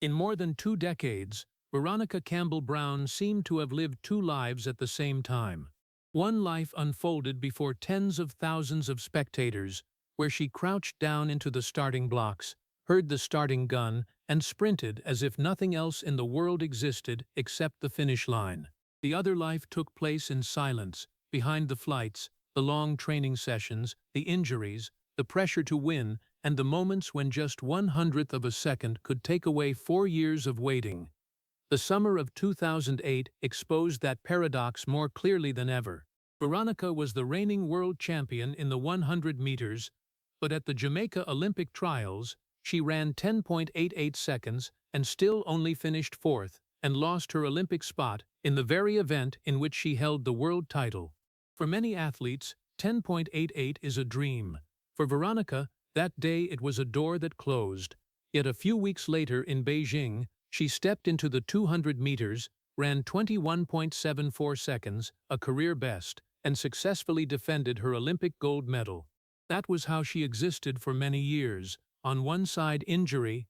In more than 2 decades, Veronica Campbell-Brown seemed to have lived two lives at the same time. One life unfolded before tens of thousands of spectators, where she crouched down into the starting blocks, heard the starting gun, and sprinted as if nothing else in the world existed except the finish line. The other life took place in silence, behind the flights, the long training sessions, the injuries, the pressure to win, and the moments when just 1/100th of a second could take away 4 years of waiting. The summer of 2008 exposed that paradox more clearly than ever. Veronica was the reigning world champion in the 100 meters, but at the Jamaica Olympic trials, she ran 10.88 seconds and still only finished fourth and lost her Olympic spot in the very event in which she held the world title. For many athletes, 10.88 is a dream. For Veronica, that day it was a door that closed. Yet a few weeks later in Beijing, she stepped into the 200 meters, ran 21.74 seconds, a career best, and successfully defended her Olympic gold medal. That was how she existed for many years. On one side injury,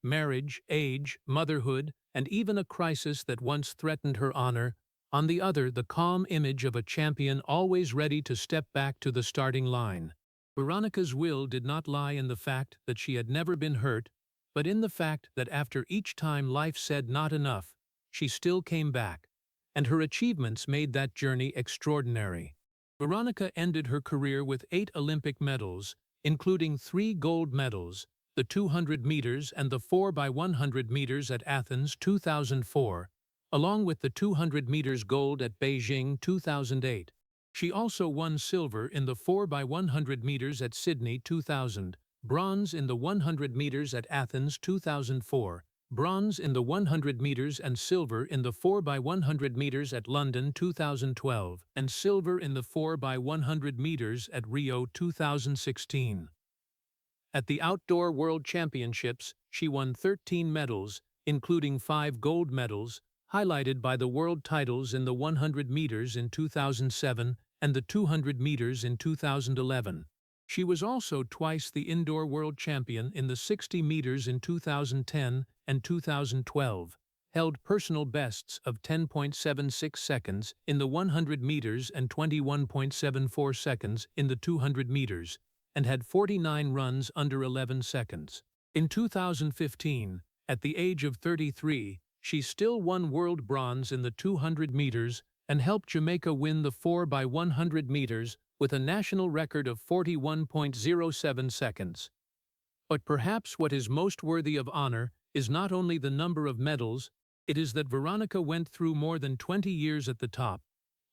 marriage, age, motherhood, and even a crisis that once threatened her honor. On the other, the calm image of a champion always ready to step back to the starting line. Veronica's will did not lie in the fact that she had never been hurt, but in the fact that after each time life said not enough, she still came back, and her achievements made that journey extraordinary. Veronica ended her career with 8 Olympic medals, including 3 gold medals, the 200 meters and the 4x100 meters at Athens 2004, along with the 200 meters gold at Beijing 2008. She also won silver in the 4x100 meters at Sydney 2000, bronze in the 100 meters at Athens 2004, bronze in the 100 meters and silver in the 4x100 meters at London 2012, and silver in the 4x100 meters at Rio 2016. At the Outdoor World Championships, she won 13 medals, including 5 gold medals, highlighted by the world titles in the 100 meters in 2007 and the 200 meters in 2011. She was also twice the indoor world champion in the 60 meters in 2010 and 2012, held personal bests of 10.76 seconds in the 100 meters and 21.74 seconds in the 200 meters, and had 49 runs under 11 seconds. In 2015, at the age of 33, she still won world bronze in the 200 meters and helped Jamaica win the 4x100 meters with a national record of 41.07 seconds. But perhaps what is most worthy of honor is not only the number of medals, it is that Veronica went through more than 20 years at the top,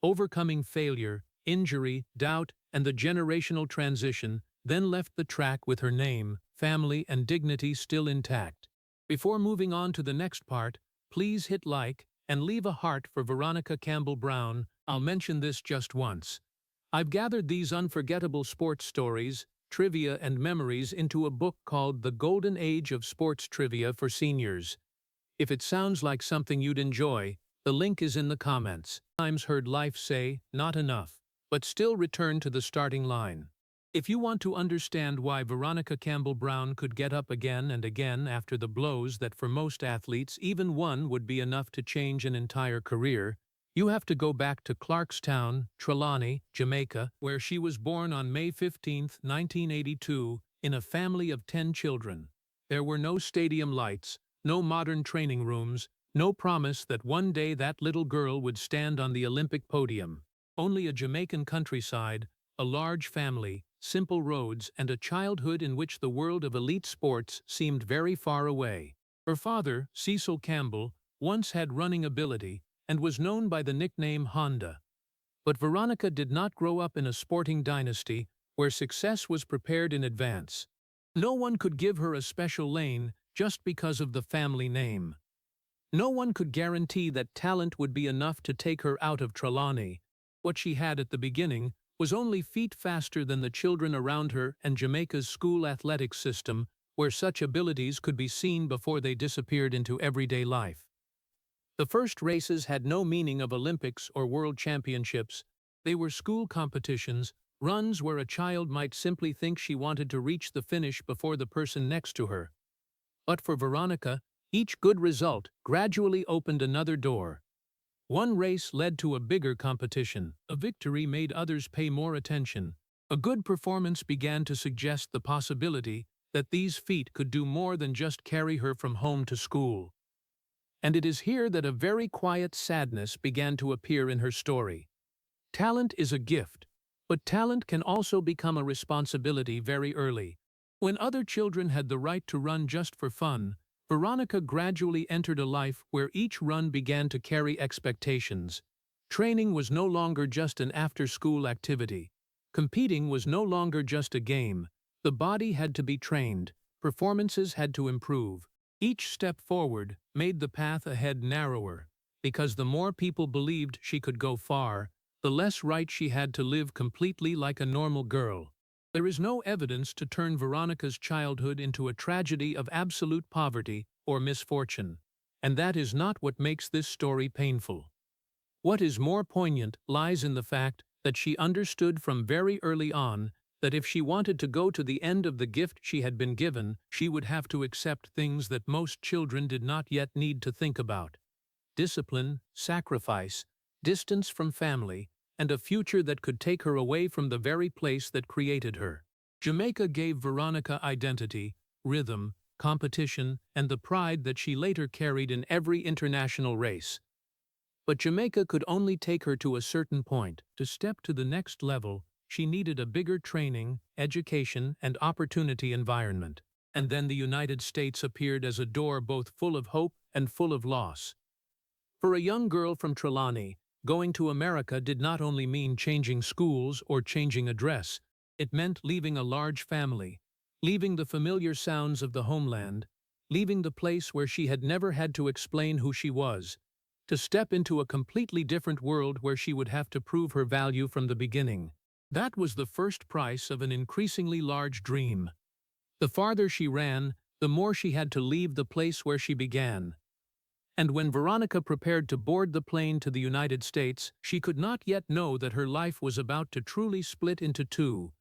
overcoming failure, injury, doubt, and the generational transition, then left the track with her name, family, and dignity still intact. Before moving on to the next part, please hit like and leave a heart for Veronica Campbell-Brown. I'll mention this just once. I've gathered these unforgettable sports stories, trivia, and memories into a book called The Golden Age of Sports Trivia for Seniors. If it sounds like something you'd enjoy, the link is in the comments. Times heard life say, not enough, but still return to the starting line. If you want to understand why Veronica Campbell-Brown could get up again and again after the blows that for most athletes even one would be enough to change an entire career, you have to go back to Clarkstown, Trelawney, Jamaica, where she was born on May 15, 1982, in a family of 10 children. There were no stadium lights, no modern training rooms, no promise that one day that little girl would stand on the Olympic podium. Only a Jamaican countryside, a large family, simple roads, and a childhood in which the world of elite sports seemed very far away. Her father, Cecil Campbell, once had running ability and was known by the nickname Honda. But Veronica did not grow up in a sporting dynasty where success was prepared in advance. No one could give her a special lane just because of the family name. No one could guarantee that talent would be enough to take her out of Trelawney. What she had at the beginning was only feet faster than the children around her and Jamaica's school athletics system, where such abilities could be seen before they disappeared into everyday life. The first races had no meaning of Olympics or world championships. They were school competitions, runs where a child might simply think she wanted to reach the finish before the person next to her. But for Veronica, Each good result gradually opened another door. One race led to a bigger competition. A victory made others pay more attention. A good performance began to suggest the possibility that these feet could do more than just carry her from home to school. And it is here that a very quiet sadness began to appear in her story. Talent is a gift, but talent can also become a responsibility very early. When other children had the right to run just for fun, Veronica gradually entered a life where each run began to carry expectations. Training was no longer just an after-school activity. Competing was no longer just a game. The body had to be trained. Performances had to improve. Each step forward made the path ahead narrower, because the more people believed she could go far, the less right she had to live completely like a normal girl. There is no evidence to turn Veronica's childhood into a tragedy of absolute poverty or misfortune, and that is not what makes this story painful. What is more poignant lies in the fact that she understood from very early on that if she wanted to go to the end of the gift she had been given, she would have to accept things that most children did not yet need to think about: discipline, sacrifice, distance from family, and a future that could take her away from the very place that created her. Jamaica gave Veronica identity, rhythm, competition, and the pride that she later carried in every international race. But Jamaica could only take her to a certain point. To step to the next level, she needed a bigger training, education, and opportunity environment. And then the United States appeared as a door both full of hope and full of loss. For a young girl from Trelawney, going to America did not only mean changing schools or changing a dress. It meant leaving a large family, leaving the familiar sounds of the homeland, leaving the place where she had never had to explain who she was, to step into a completely different world where she would have to prove her value from the beginning. That was the first price of an increasingly large dream. The farther she ran, the more she had to leave the place where she began. And when Veronica prepared to board the plane to the United States, she could not yet know that her life was about to truly split into two.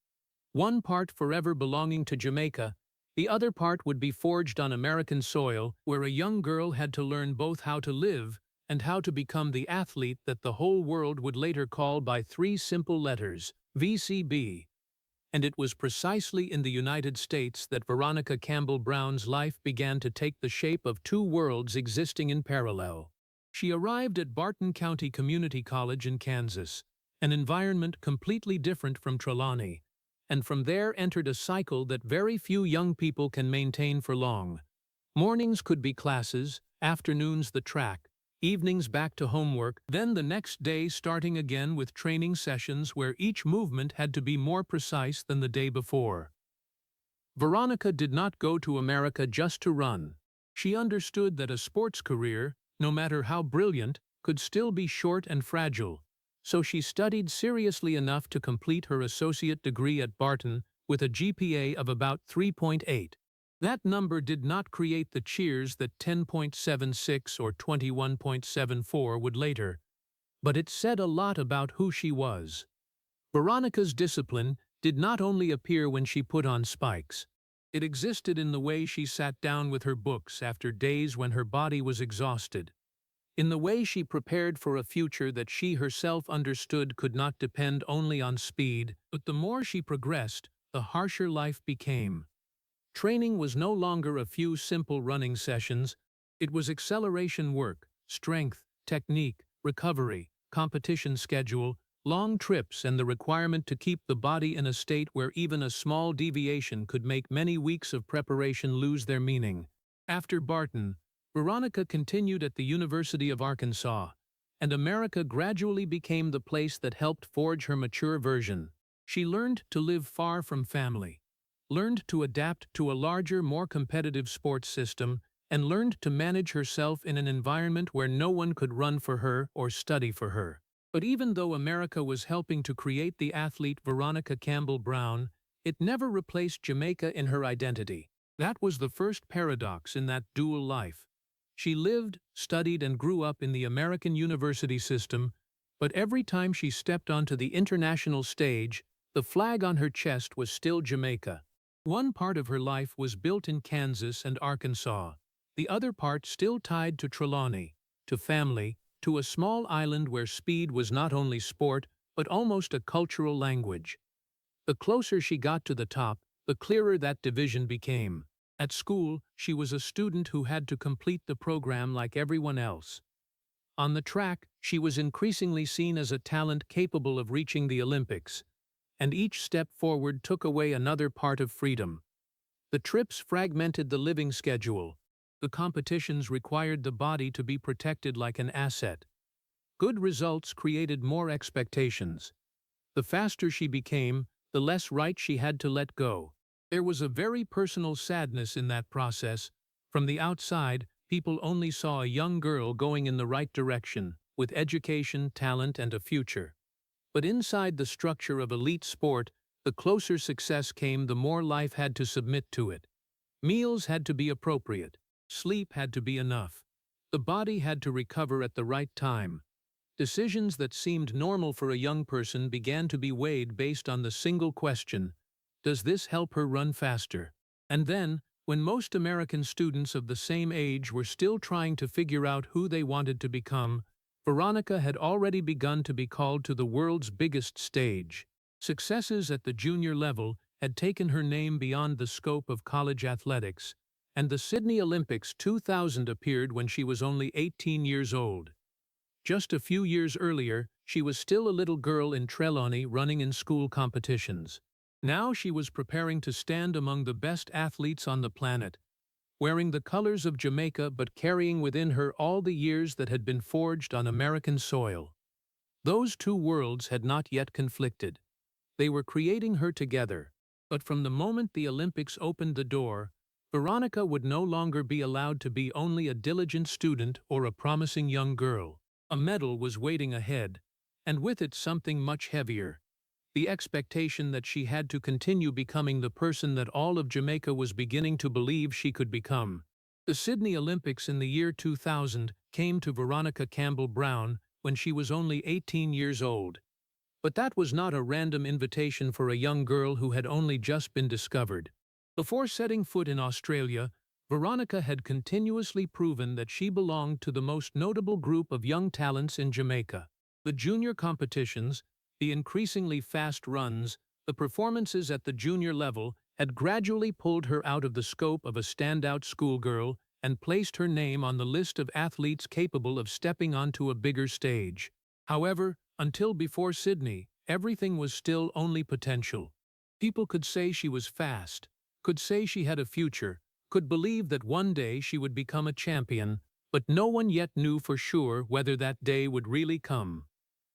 One part forever belonging to Jamaica, the other part would be forged on American soil, where a young girl had to learn both how to live and how to become the athlete that the whole world would later call by three simple letters: VCB. And it was precisely in the United States that Veronica Campbell-Brown's life began to take the shape of two worlds existing in parallel. She arrived at Barton County Community College in Kansas, an environment completely different from Trelawney, and from there entered a cycle that very few young people can maintain for long. Mornings could be classes, afternoons the track, evenings back to homework, then the next day starting again with training sessions where each movement had to be more precise than the day before. Veronica did not go to America just to run. She understood that a sports career, no matter how brilliant, could still be short and fragile, so she studied seriously enough to complete her associate degree at Barton with a GPA of about 3.8. That number did not create the cheers that 10.76 or 21.74 would later, but it said a lot about who she was. Veronica's discipline did not only appear when she put on spikes. It existed in the way she sat down with her books after days when her body was exhausted, in the way she prepared for a future that she herself understood could not depend only on speed. But the more she progressed, the harsher life became. Training was no longer a few simple running sessions. It was acceleration work, strength, technique, recovery, competition schedule, long trips, and the requirement to keep the body in a state where even a small deviation could make many weeks of preparation lose their meaning. After Barton, Veronica continued at the University of Arkansas, and America gradually became the place that helped forge her mature version. She learned to live far from family, learned to adapt to a larger, more competitive sports system, and learned to manage herself in an environment where no one could run for her or study for her. But even though America was helping to create the athlete Veronica Campbell-Brown, it never replaced Jamaica in her identity. That was the first paradox in that dual life. She lived, studied, and grew up in the American university system, but every time she stepped onto the international stage, the flag on her chest was still Jamaica. One part of her life was built in Kansas and Arkansas, the other part still tied to Trelawney, to family, to a small island where speed was not only sport, but almost a cultural language. The closer she got to the top, the clearer that division became. At school, she was a student who had to complete the program like everyone else. On the track, she was increasingly seen as a talent capable of reaching the Olympics, and each step forward took away another part of freedom. The trips fragmented the living schedule. The competitions required the body to be protected like an asset. Good results created more expectations. The faster she became, the less right she had to let go. There was a very personal sadness in that process. From the outside, people only saw a young girl going in the right direction, with education, talent, and a future. But inside the structure of elite sport, the closer success came, the more life had to submit to it. Meals had to be appropriate. Sleep had to be enough. The body had to recover at the right time. Decisions that seemed normal for a young person began to be weighed based on the single question: does this help her run faster? And then, when most American students of the same age were still trying to figure out who they wanted to become, Veronica had already begun to be called to the world's biggest stage. Successes at the junior level had taken her name beyond the scope of college athletics, and the Sydney Olympics 2000 appeared when she was only 18 years old. Just a few years earlier, she was still a little girl in Trelawney running in school competitions. Now she was preparing to stand among the best athletes on the planet, wearing the colors of Jamaica but carrying within her all the years that had been forged on American soil. Those two worlds had not yet conflicted. They were creating her together, but from the moment the Olympics opened the door, Veronica would no longer be allowed to be only a diligent student or a promising young girl. A medal was waiting ahead, and with it something much heavier: the expectation that she had to continue becoming the person that all of Jamaica was beginning to believe she could become. The Sydney Olympics in the year 2000 came to Veronica Campbell-Brown when she was only 18 years old. But that was not a random invitation for a young girl who had only just been discovered. Before setting foot in Australia, Veronica had continuously proven that she belonged to the most notable group of young talents in Jamaica. The junior competitions, the increasingly fast runs, the performances at the junior level had gradually pulled her out of the scope of a standout schoolgirl and placed her name on the list of athletes capable of stepping onto a bigger stage. However, until before Sydney, everything was still only potential. People could say she was fast, could say she had a future, could believe that one day she would become a champion, but no one yet knew for sure whether that day would really come.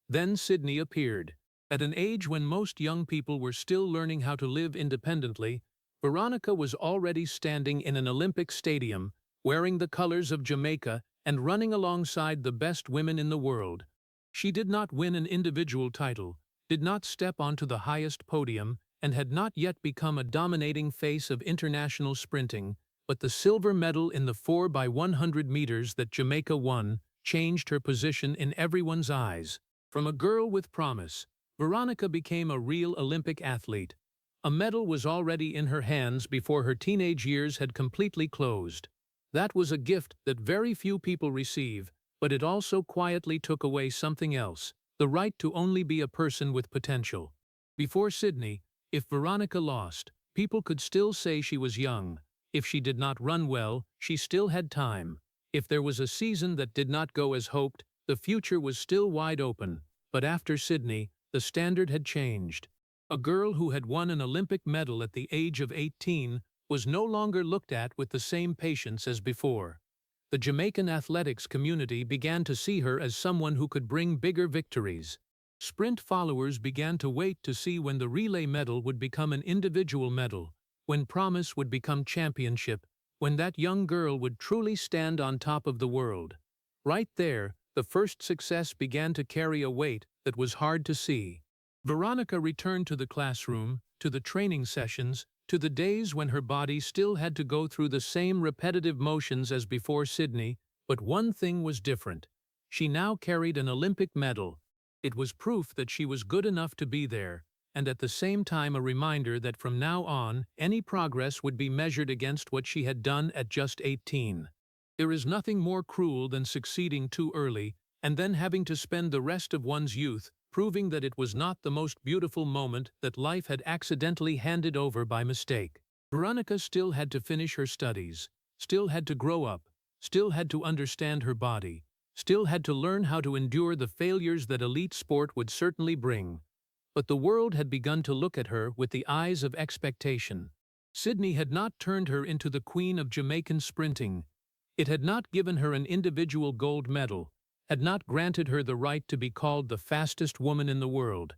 Then Sydney appeared. At an age when most young people were still learning how to live independently, Veronica was already standing in an Olympic stadium, wearing the colors of Jamaica and running alongside the best women in the world. She did not win an individual title, did not step onto the highest podium, and had not yet become a dominating face of international sprinting, but the silver medal in the 4x100 meters that Jamaica won changed her position in everyone's eyes. From a girl with promise, Veronica became a real Olympic athlete. A medal was already in her hands before her teenage years had completely closed. That was a gift that very few people receive, but it also quietly took away something else: the right to only be a person with potential. Before Sydney, if Veronica lost, people could still say she was young. If she did not run well, she still had time. If there was a season that did not go as hoped, the future was still wide open. But after Sydney, the standard had changed. A girl who had won an Olympic medal at the age of 18 was no longer looked at with the same patience as before. The Jamaican athletics community began to see her as someone who could bring bigger victories. Sprint followers began to wait to see when the relay medal would become an individual medal, when promise would become championship, when that young girl would truly stand on top of the world. Right there, the first success began to carry a weight that was hard to see. Veronica returned to the classroom, to the training sessions, to the days when her body still had to go through the same repetitive motions as before Sydney, but one thing was different. She now carried an Olympic medal. It was proof that she was good enough to be there, and at the same time a reminder that from now on, any progress would be measured against what she had done at just 18. There is nothing more cruel than succeeding too early and then having to spend the rest of one's youth proving that it was not the most beautiful moment that life had accidentally handed over by mistake. Veronica still had to finish her studies, still had to grow up, still had to understand her body, still had to learn how to endure the failures that elite sport would certainly bring. But the world had begun to look at her with the eyes of expectation. Sydney had not turned her into the queen of Jamaican sprinting. It had not given her an individual gold medal, had not granted her the right to be called the fastest woman in the world.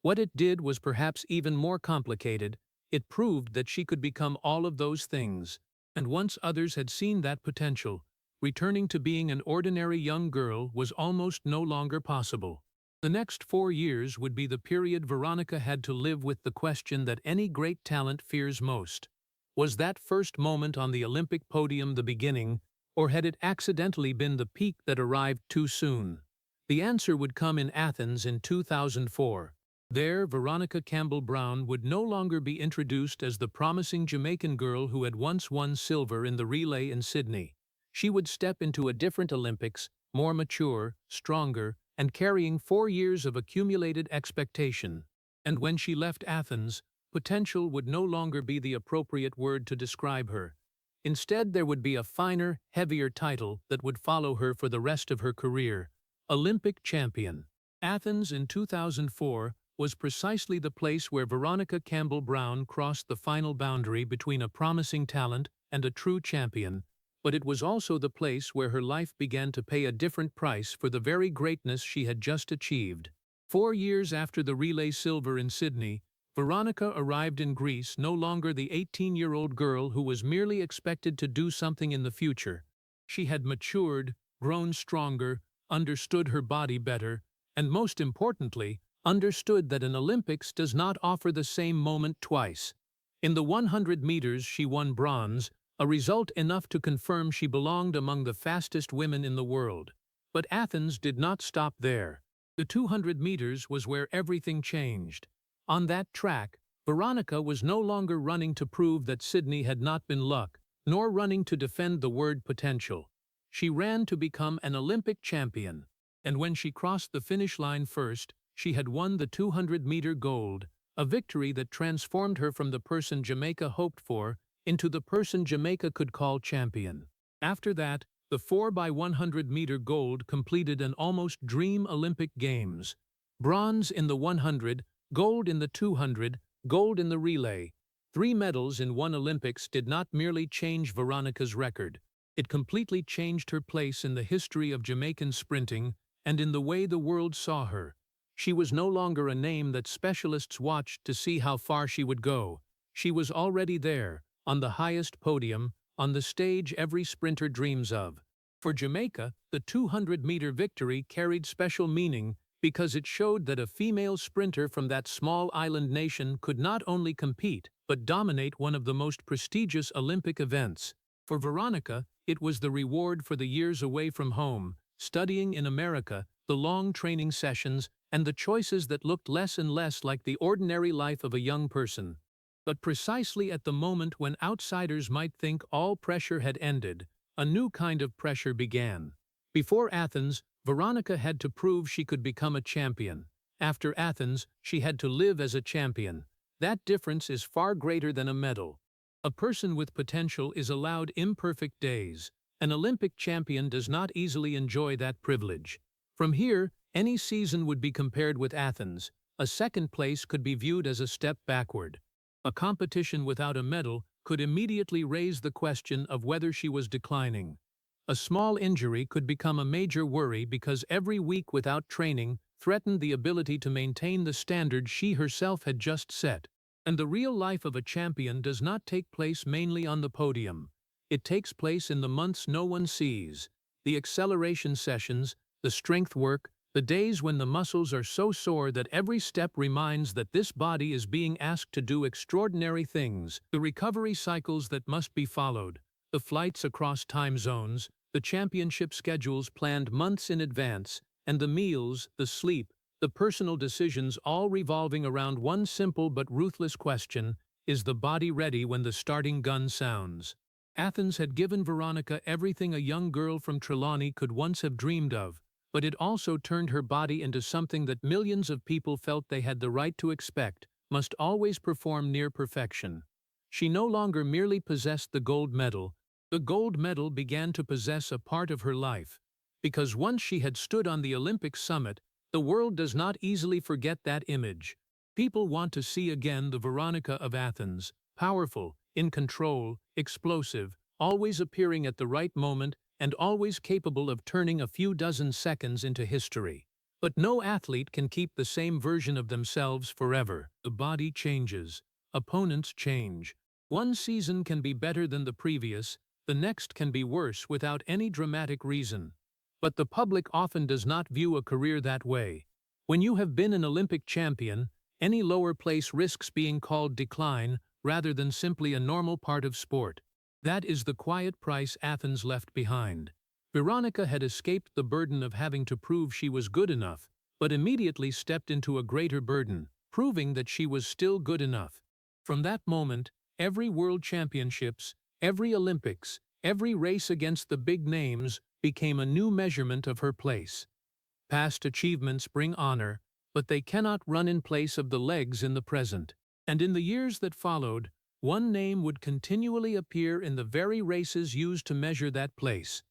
What it did was perhaps even more complicated. It proved that she could become all of those things. And once others had seen that potential, returning to being an ordinary young girl was almost no longer possible. The next 4 years would be the period Veronica had to live with the question that any great talent fears most. Was that first moment on the Olympic podium the beginning, or had it accidentally been the peak that arrived too soon? The answer would come in Athens in 2004. There, Veronica Campbell-Brown would no longer be introduced as the promising Jamaican girl who had once won silver in the relay in Sydney. She would step into a different Olympics, more mature, stronger, and carrying 4 years of accumulated expectation. And when she left Athens, potential would no longer be the appropriate word to describe her. Instead, there would be a finer, heavier title that would follow her for the rest of her career: Olympic champion. Athens in 2004 was precisely the place where Veronica Campbell-Brown crossed the final boundary between a promising talent and a true champion, but it was also the place where her life began to pay a different price for the very greatness she had just achieved. 4 years after the relay silver in Sydney, Veronica arrived in Greece no longer the 18-year-old girl who was merely expected to do something in the future. She had matured, grown stronger, understood her body better, and most importantly, understood that an Olympics does not offer the same moment twice. In the 100 meters she won bronze, a result enough to confirm she belonged among the fastest women in the world. But Athens did not stop there. The 200 meters was where everything changed. On that track, Veronica was no longer running to prove that Sydney had not been luck, nor running to defend the word potential. She ran to become an Olympic champion. And when she crossed the finish line first, she had won the 200-meter gold, a victory that transformed her from the person Jamaica hoped for into the person Jamaica could call champion. After that, the 4x100-meter gold completed an almost dream Olympic Games. Bronze in the 100, gold in the 200, gold in the relay. 3 medals in one Olympics did not merely change Veronica's record. It completely changed her place in the history of Jamaican sprinting and in the way the world saw her. She was no longer a name that specialists watched to see how far she would go. She was already there, on the highest podium, on the stage every sprinter dreams of. For Jamaica, the 200-meter victory carried special meaning because it showed that a female sprinter from that small island nation could not only compete, but dominate one of the most prestigious Olympic events. For Veronica, it was the reward for the years away from home, studying in America, the long training sessions, and the choices that looked less and less like the ordinary life of a young person. But precisely at the moment when outsiders might think all pressure had ended, a new kind of pressure began. Before Athens, Veronica had to prove she could become a champion. After Athens, she had to live as a champion. That difference is far greater than a medal. A person with potential is allowed imperfect days. An Olympic champion does not easily enjoy that privilege. From here, any season would be compared with Athens. A second place could be viewed as a step backward. A competition without a medal could immediately raise the question of whether she was declining. A small injury could become a major worry because every week without training threatened the ability to maintain the standard she herself had just set. And the real life of a champion does not take place mainly on the podium. It takes place in the months no one sees, the acceleration sessions, the strength work, the days when the muscles are so sore that every step reminds that this body is being asked to do extraordinary things, the recovery cycles that must be followed, the flights across time zones, the championship schedules planned months in advance, and the meals, the sleep, the personal decisions all revolving around one simple but ruthless question: is the body ready when the starting gun sounds? Athens had given Veronica everything a young girl from Trelawney could once have dreamed of, but it also turned her body into something that millions of people felt they had the right to expect, must always perform near perfection. She no longer merely possessed the gold medal began to possess a part of her life. Because once she had stood on the Olympic summit, the world does not easily forget that image. People want to see again the Veronica of Athens, powerful, in control, explosive, always appearing at the right moment, and always capable of turning a few dozen seconds into history. But no athlete can keep the same version of themselves forever. The body changes. Opponents change. One season can be better than the previous, the next can be worse without any dramatic reason. But the public often does not view a career that way. When you have been an Olympic champion, any lower place risks being called decline rather than simply a normal part of sport. That is the quiet price Athens left behind. Veronica had escaped the burden of having to prove she was good enough, but immediately stepped into a greater burden, proving that she was still good enough. From that moment, every World Championships, every Olympics, every race against the big names became a new measurement of her place. Past achievements bring honor, but they cannot run in place of the legs in the present. And in the years that followed, one name would continually appear in the very races used to measure that place.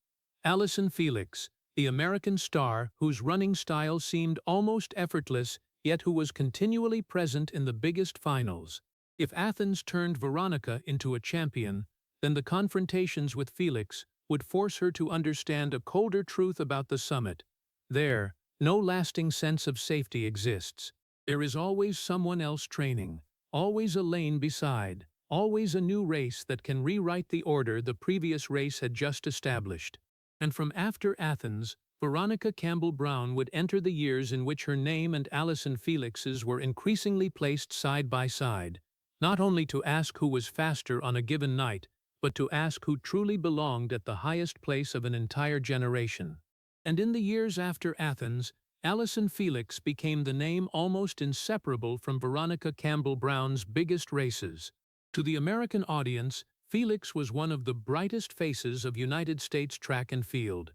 Allyson Felix, the American star whose running style seemed almost effortless, yet who was continually present in the biggest finals. If Athens turned Veronica into a champion, then the confrontations with Felix would force her to understand a colder truth about the summit. There, no lasting sense of safety exists. There is always someone else training, always a lane beside, always a new race that can rewrite the order the previous race had just established. And from after Athens, Veronica Campbell-Brown would enter the years in which her name and Allyson Felix's were increasingly placed side by side, not only to ask who was faster on a given night, but to ask who truly belonged at the highest place of an entire generation. And in the years after Athens, Allyson Felix became the name almost inseparable from Veronica Campbell-Brown's biggest races. To the American audience, Felix was one of the brightest faces of United States track and field.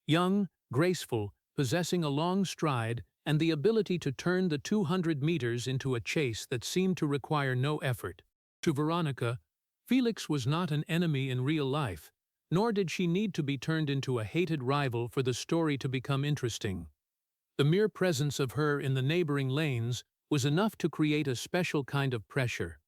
Young, graceful, possessing a long stride, and the ability to turn the 200 meters into a chase that seemed to require no effort. To Veronica, Felix was not an enemy in real life, nor did she need to be turned into a hated rival for the story to become interesting. The mere presence of her in the neighboring lanes was enough to create a special kind of pressure.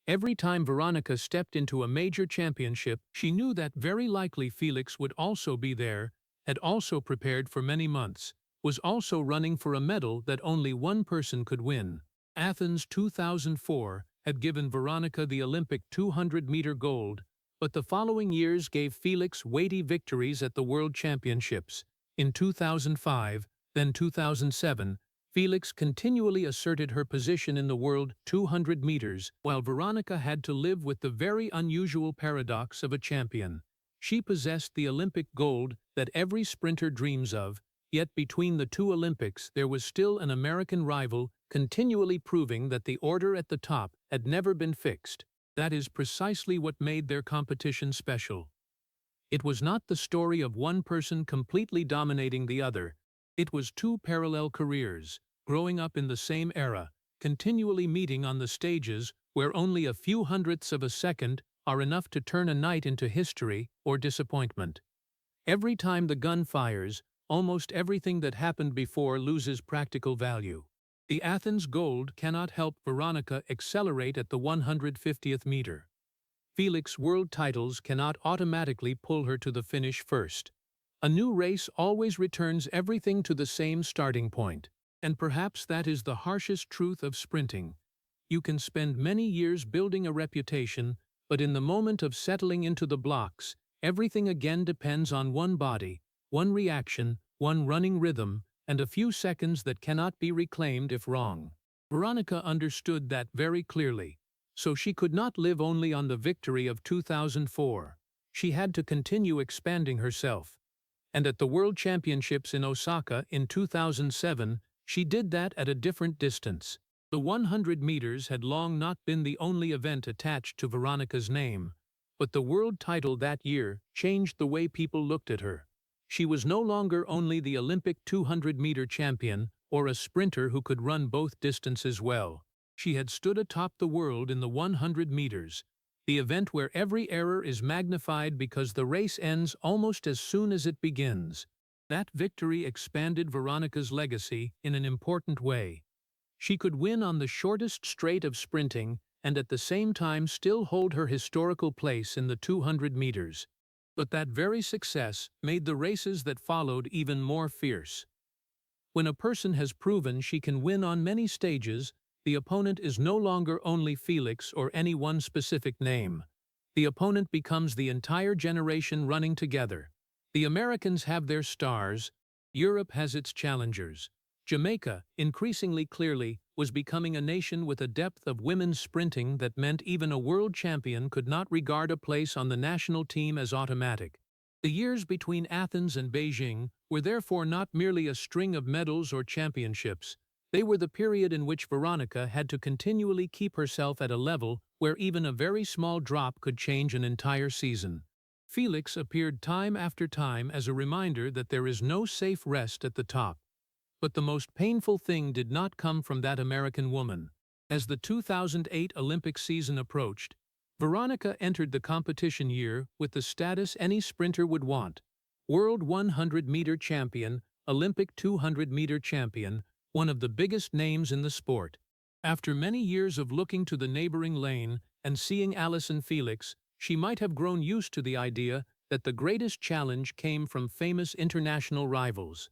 Every time Veronica stepped into a major championship, she knew that very likely Felix would also be there, had also prepared for many months, was also running for a medal that only one person could win. Athens 2004 had given Veronica the Olympic 200-meter gold, but the following years gave Felix weighty victories at the World Championships. In 2005, then 2007, Felix continually asserted her position in the world 200 meters, while Veronica had to live with the very unusual paradox of a champion. She possessed the Olympic gold that every sprinter dreams of, yet between the two Olympics there was still an American rival continually proving that the order at the top had never been fixed. That is precisely what made their competition special. It was not the story of one person completely dominating the other. It was two parallel careers, growing up in the same era, continually meeting on the stages where only a few hundredths of a second are enough to turn a night into history or disappointment. Every time the gun fires, almost everything that happened before loses practical value. The Athens gold cannot help Veronica accelerate at the 150th meter. Felix world titles cannot automatically pull her to the finish first. A new race always returns everything to the same starting point. And perhaps that is the harshest truth of sprinting. You can spend many years building a reputation, but in the moment of settling into the blocks, everything again depends on one body, one reaction, one running rhythm, and a few seconds that cannot be reclaimed if wrong. Veronica understood that very clearly, so she could not live only on the victory of 2004. She had to continue expanding herself. And at the World Championships in Osaka in 2007, she did that at a different distance. The 100 meters had long not been the only event attached to Veronica's name. But the world title that year changed the way people looked at her. She was no longer only the Olympic 200-meter champion or a sprinter who could run both distances well. She had stood atop the world in the 100 meters, the event where every error is magnified because the race ends almost as soon as it begins. That victory expanded Veronica's legacy in an important way. She could win on the shortest straight of sprinting and at the same time still hold her historical place in the 200 meters. But that very success made the races that followed even more fierce. When a person has proven she can win on many stages, the opponent is no longer only Felix or any one specific name. The opponent becomes the entire generation running together. The Americans have their stars, Europe has its challengers. Jamaica, increasingly clearly, was becoming a nation with a depth of women's sprinting that meant even a world champion could not regard a place on the national team as automatic. The years between Athens and Beijing were therefore not merely a string of medals or championships. They were the period in which Veronica had to continually keep herself at a level where even a very small drop could change an entire season. Felix appeared time after time as a reminder that there is no safe rest at the top. But the most painful thing did not come from that American woman. As the 2008 Olympic season approached, Veronica entered the competition year with the status any sprinter would want: World 100-meter champion, Olympic 200-meter champion, one of the biggest names in the sport. After many years of looking to the neighboring lane and seeing Allyson Felix, she might have grown used to the idea that the greatest challenge came from famous international rivals.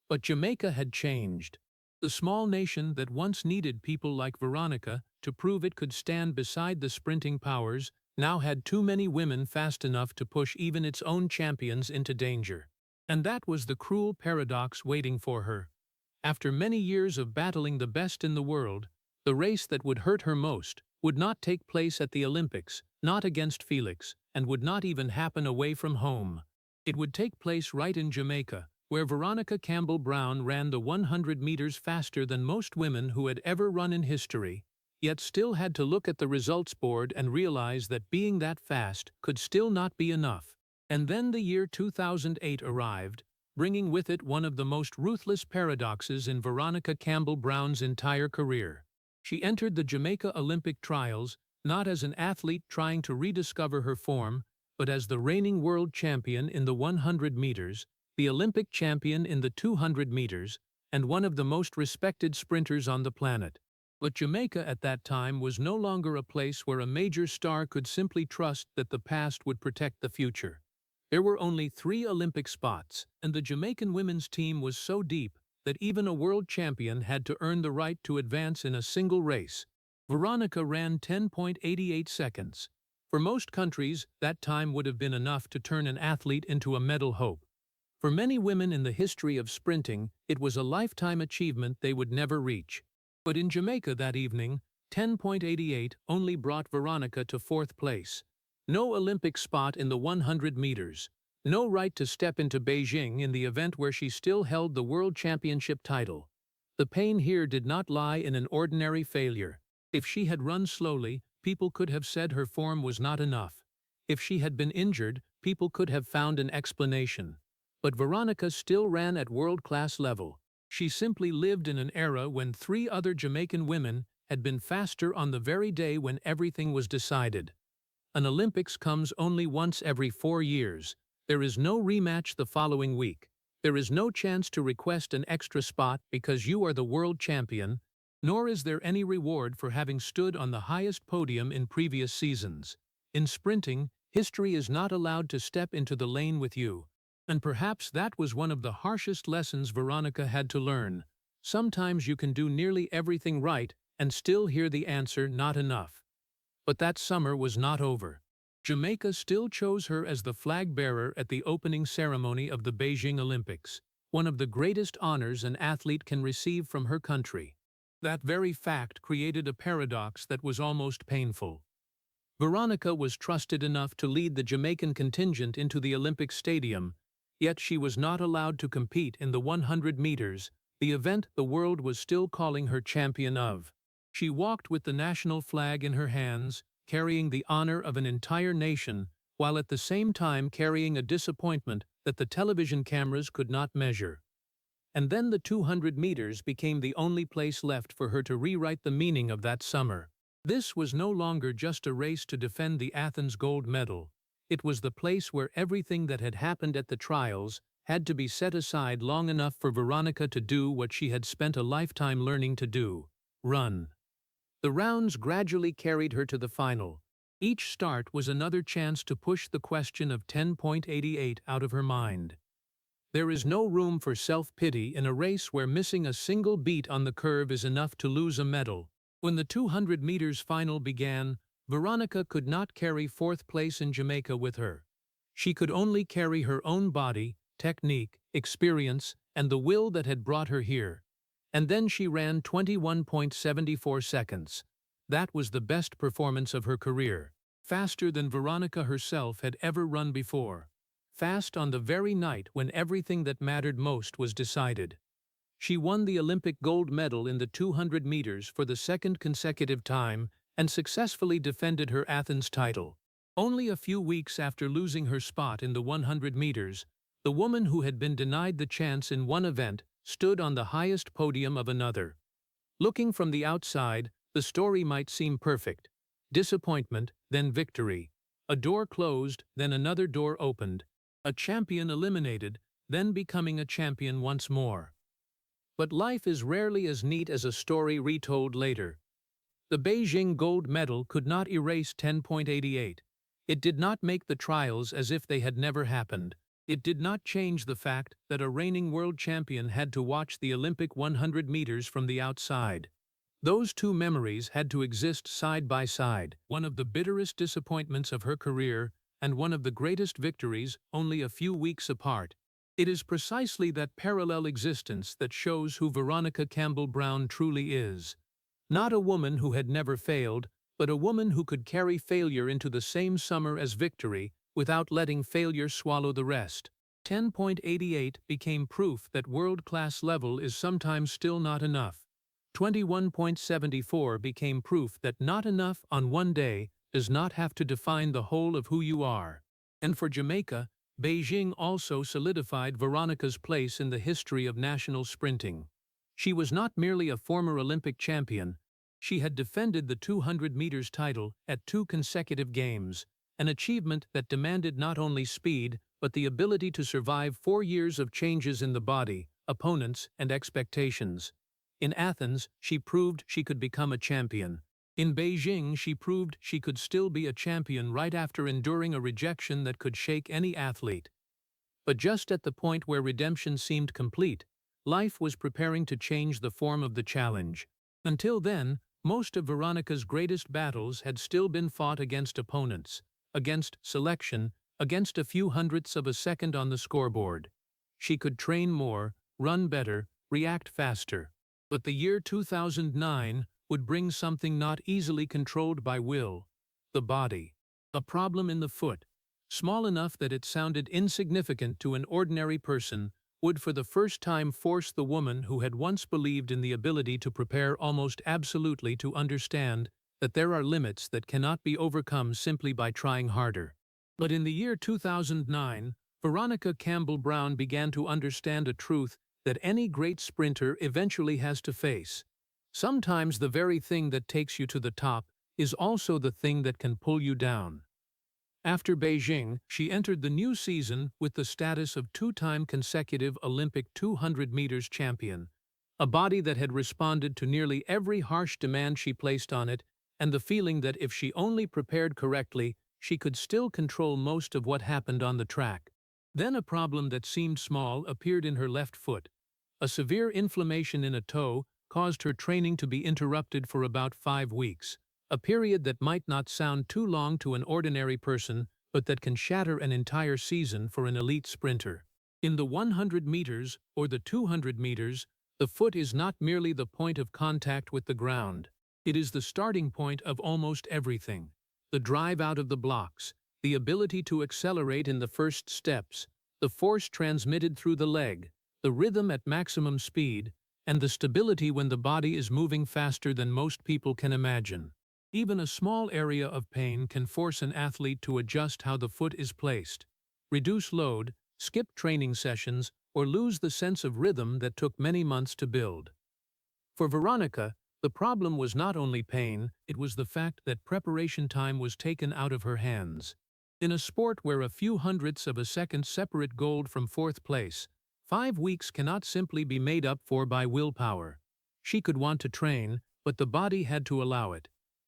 But Jamaica had changed. The small nation that once needed people like Veronica to prove it could stand beside the sprinting powers now had too many women fast enough to push even its own champions into danger. And that was the cruel paradox waiting for her. After many years of battling the best in the world, the race that would hurt her most would not take place at the Olympics, not against Felix, and would not even happen away from home. It would take place right in Jamaica, where Veronica Campbell-Brown ran the 100 meters faster than most women who had ever run in history, yet still had to look at the results board and realize that being that fast could still not be enough. And then the year 2008 arrived, bringing with it one of the most ruthless paradoxes in Veronica Campbell-Brown's entire career. She entered the Jamaica Olympic trials not as an athlete trying to rediscover her form, but as the reigning world champion in the 100 meters, the Olympic champion in the 200 meters, and one of the most respected sprinters on the planet. But Jamaica at that time was no longer a place where a major star could simply trust that the past would protect the future. There were only 3 Olympic spots, and the Jamaican women's team was so deep that even a world champion had to earn the right to advance in a single race. Veronica ran 10.88 seconds. For most countries, that time would have been enough to turn an athlete into a medal hope. For many women in the history of sprinting, it was a lifetime achievement they would never reach. But in Jamaica that evening, 10.88 only brought Veronica to 4th place. No Olympic spot in the 100 meters. No right to step into Beijing in the event where she still held the world championship title. The pain here did not lie in an ordinary failure. If she had run slowly, people could have said her form was not enough. If she had been injured, people could have found an explanation. But Veronica still ran at world-class level. She simply lived in an era when 3 other Jamaican women had been faster on the very day when everything was decided. An Olympics comes only once every 4 years. There is no rematch the following week. There is no chance to request an extra spot because you are the world champion, nor is there any reward for having stood on the highest podium in previous seasons. In sprinting, history is not allowed to step into the lane with you. And perhaps that was one of the harshest lessons Veronica had to learn. Sometimes you can do nearly everything right and still hear the answer, not enough. But that summer was not over. Jamaica still chose her as the flag bearer at the opening ceremony of the Beijing Olympics, one of the greatest honors an athlete can receive from her country. That very fact created a paradox that was almost painful. Veronica was trusted enough to lead the Jamaican contingent into the Olympic Stadium, yet she was not allowed to compete in the 100 meters, the event the world was still calling her champion of. She walked with the national flag in her hands, carrying the honor of an entire nation, while at the same time carrying a disappointment that the television cameras could not measure. And then the 200 meters became the only place left for her to rewrite the meaning of that summer. This was no longer just a race to defend the Athens gold medal. It was the place where everything that had happened at the trials had to be set aside long enough for Veronica to do what she had spent a lifetime learning to do: run. The rounds gradually carried her to the final. Each start was another chance to push the question of 10.88 out of her mind. There is no room for self-pity in a race where missing a single beat on the curve is enough to lose a medal. When the 200 meters final began, Veronica could not carry fourth place in Jamaica with her. She could only carry her own body, technique, experience, and the will that had brought her here. And then she ran 21.74 seconds. That was the best performance of her career. Faster than Veronica herself had ever run before. Fast on the very night when everything that mattered most was decided. She won the Olympic gold medal in the 200 meters for the second consecutive time and successfully defended her Athens title. Only a few weeks after losing her spot in the 100 meters, the woman who had been denied the chance in one event stood on the highest podium of another. Looking from the outside, the story might seem perfect. Disappointment, then victory. A door closed, then another door opened. A champion eliminated, then becoming a champion once more. But life is rarely as neat as a story retold later. The Beijing gold medal could not erase 10.88. It did not make the trials as if they had never happened. It did not change the fact that a reigning world champion had to watch the Olympic 100 meters from the outside. Those two memories had to exist side by side, one of the bitterest disappointments of her career and one of the greatest victories only a few weeks apart. It is precisely that parallel existence that shows who Veronica Campbell-Brown truly is. Not a woman who had never failed, but a woman who could carry failure into the same summer as victory without letting failure swallow the rest. 10.88 became proof that world-class level is sometimes still not enough. 21.74 became proof that not enough on one day does not have to define the whole of who you are. And for Jamaica, Beijing also solidified Veronica's place in the history of national sprinting. She was not merely a former Olympic champion. She had defended the 200 meters title at 2 consecutive games, an achievement that demanded not only speed, but the ability to survive 4 years of changes in the body, opponents, and expectations. In Athens, she proved she could become a champion. In Beijing, she proved she could still be a champion right after enduring a rejection that could shake any athlete. But just at the point where redemption seemed complete, life was preparing to change the form of the challenge. Until then, most of Veronica's greatest battles had still been fought against opponents, against selection, against a few hundredths of a second on the scoreboard. She could train more, run better, react faster. But the year 2009 would bring something not easily controlled by will: the body. A problem in the foot, small enough that it sounded insignificant to an ordinary person, would for the first time force the woman who had once believed in the ability to prepare almost absolutely to understand that there are limits that cannot be overcome simply by trying harder. But in the year 2009, Veronica Campbell-Brown began to understand a truth that any great sprinter eventually has to face. Sometimes the very thing that takes you to the top is also the thing that can pull you down. After Beijing, she entered the new season with the status of 2-time consecutive Olympic 200 meters champion, a body that had responded to nearly every harsh demand she placed on it, and the feeling that if she only prepared correctly, she could still control most of what happened on the track. Then a problem that seemed small appeared in her left foot. A severe inflammation in a toe caused her training to be interrupted for about 5 weeks, a period that might not sound too long to an ordinary person, but that can shatter an entire season for an elite sprinter. In the 100 meters or the 200 meters, the foot is not merely the point of contact with the ground. It is the starting point of almost everything. The drive out of the blocks, the ability to accelerate in the first steps, the force transmitted through the leg, the rhythm at maximum speed, and the stability when the body is moving faster than most people can imagine. Even a small area of pain can force an athlete to adjust how the foot is placed, reduce load, skip training sessions, or lose the sense of rhythm that took many months to build. For Veronica, the problem was not only pain, it was the fact that preparation time was taken out of her hands. In a sport where a few hundredths of a second separate gold from fourth place, 5 weeks cannot simply be made up for by willpower. She could want to train, but the body had to allow it.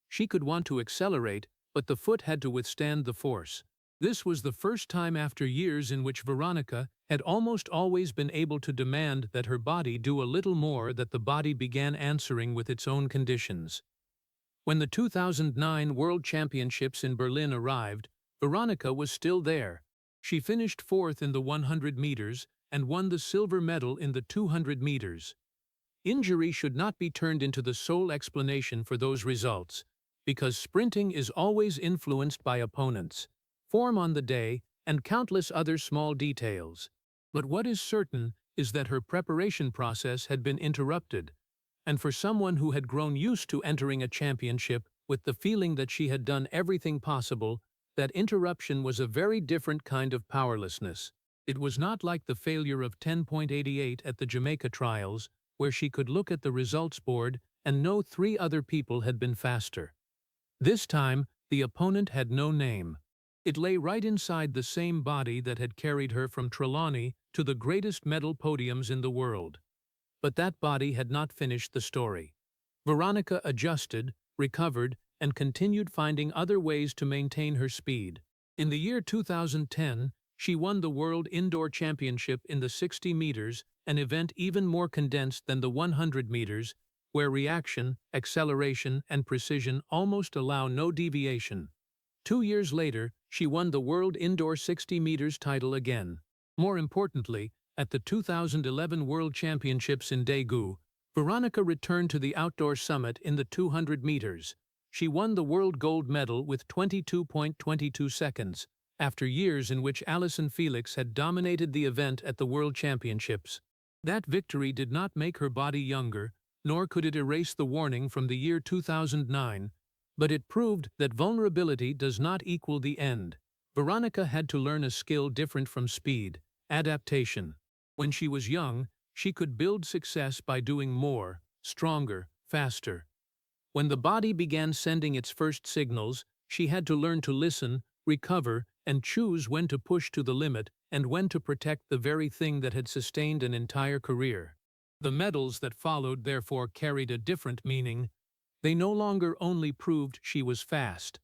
She could want to accelerate, but the foot had to withstand the force. This was the first time after years in which Veronica had almost always been able to demand that her body do a little more, that the body began answering with its own conditions. When the 2009 World Championships in Berlin arrived, Veronica was still there. She finished fourth in the 100 meters and won the silver medal in the 200 meters. Injury should not be turned into the sole explanation for those results, because sprinting is always influenced by opponents, form on the day, and countless other small details. But what is certain is that her preparation process had been interrupted, and for someone who had grown used to entering a championship with the feeling that she had done everything possible, that interruption was a very different kind of powerlessness. It was not like the failure of 10.88 at the Jamaica trials, where she could look at the results board and know 3 other people had been faster. This time, the opponent had no name. It lay right inside the same body that had carried her from Trelawney to the greatest medal podiums in the world. But that body had not finished the story. Veronica adjusted, recovered, and continued finding other ways to maintain her speed. In the year 2010, she won the World Indoor Championship in the 60 meters, an event even more condensed than the 100 meters, where reaction, acceleration, and precision almost allow no deviation. 2 years later, she won the World Indoor 60 meters title again. More importantly, at the 2011 World Championships in Daegu, Veronica returned to the outdoor summit in the 200 meters. She won the world gold medal with 22.22 seconds, after years in which Allyson Felix had dominated the event at the World Championships. That victory did not make her body younger, nor could it erase the warning from the year 2009, but it proved that vulnerability does not equal the end. Veronica had to learn a skill different from speed: adaptation. When she was young, she could build success by doing more, stronger, faster. When the body began sending its first signals, she had to learn to listen, recover, and choose when to push to the limit and when to protect the very thing that had sustained an entire career. The medals that followed therefore carried a different meaning. They no longer only proved she was fast.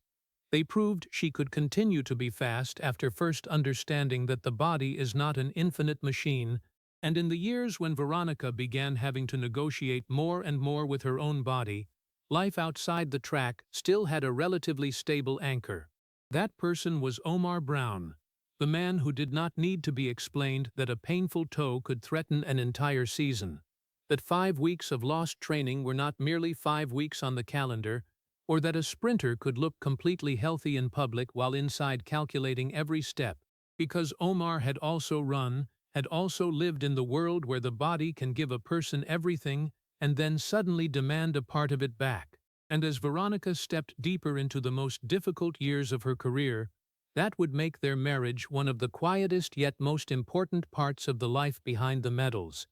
They proved she could continue to be fast after first understanding that the body is not an infinite machine. And in the years when Veronica began having to negotiate more and more with her own body, life outside the track still had a relatively stable anchor. That person was Omar Brown, the man who did not need to be explained that a painful toe could threaten an entire season, that 5 weeks of lost training were not merely 5 weeks on the calendar, or that a sprinter could look completely healthy in public while inside calculating every step, because Omar had also run, had also lived in the world where the body can give a person everything and then suddenly demand a part of it back. And as Veronica stepped deeper into the most difficult years of her career, that would make their marriage one of the quietest yet most important parts of the life behind the medals.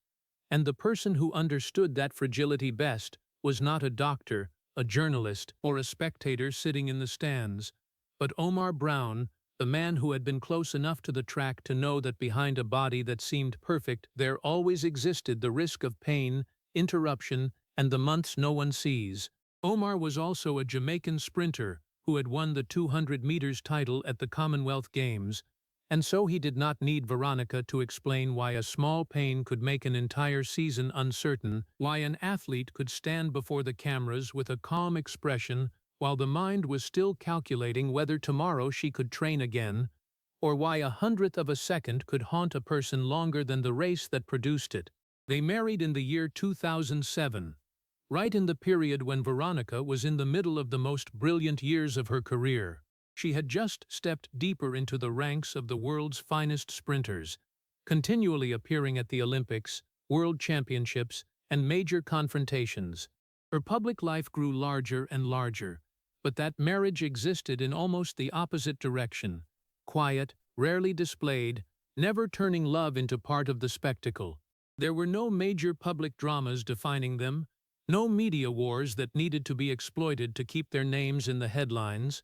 And the person who understood that fragility best was not a doctor, a journalist, or a spectator sitting in the stands, but Omar Brown, the man who had been close enough to the track to know that behind a body that seemed perfect there always existed the risk of pain, interruption, and the months no one sees. Omar was also a Jamaican sprinter who had won the 200 meters title at the Commonwealth Games, and so he did not need Veronica to explain why a small pain could make an entire season uncertain, why an athlete could stand before the cameras with a calm expression while the mind was still calculating whether tomorrow she could train again, or why a hundredth of a second could haunt a person longer than the race that produced it. They married in the year 2007, right in the period when Veronica was in the middle of the most brilliant years of her career. She had just stepped deeper into the ranks of the world's finest sprinters, continually appearing at the Olympics, World Championships, and major confrontations. Her public life grew larger and larger, But that marriage existed in almost the opposite direction. Quiet, rarely displayed, never turning love into part of the spectacle. There were no major public dramas defining them, no media wars that needed to be exploited to keep their names in the headlines.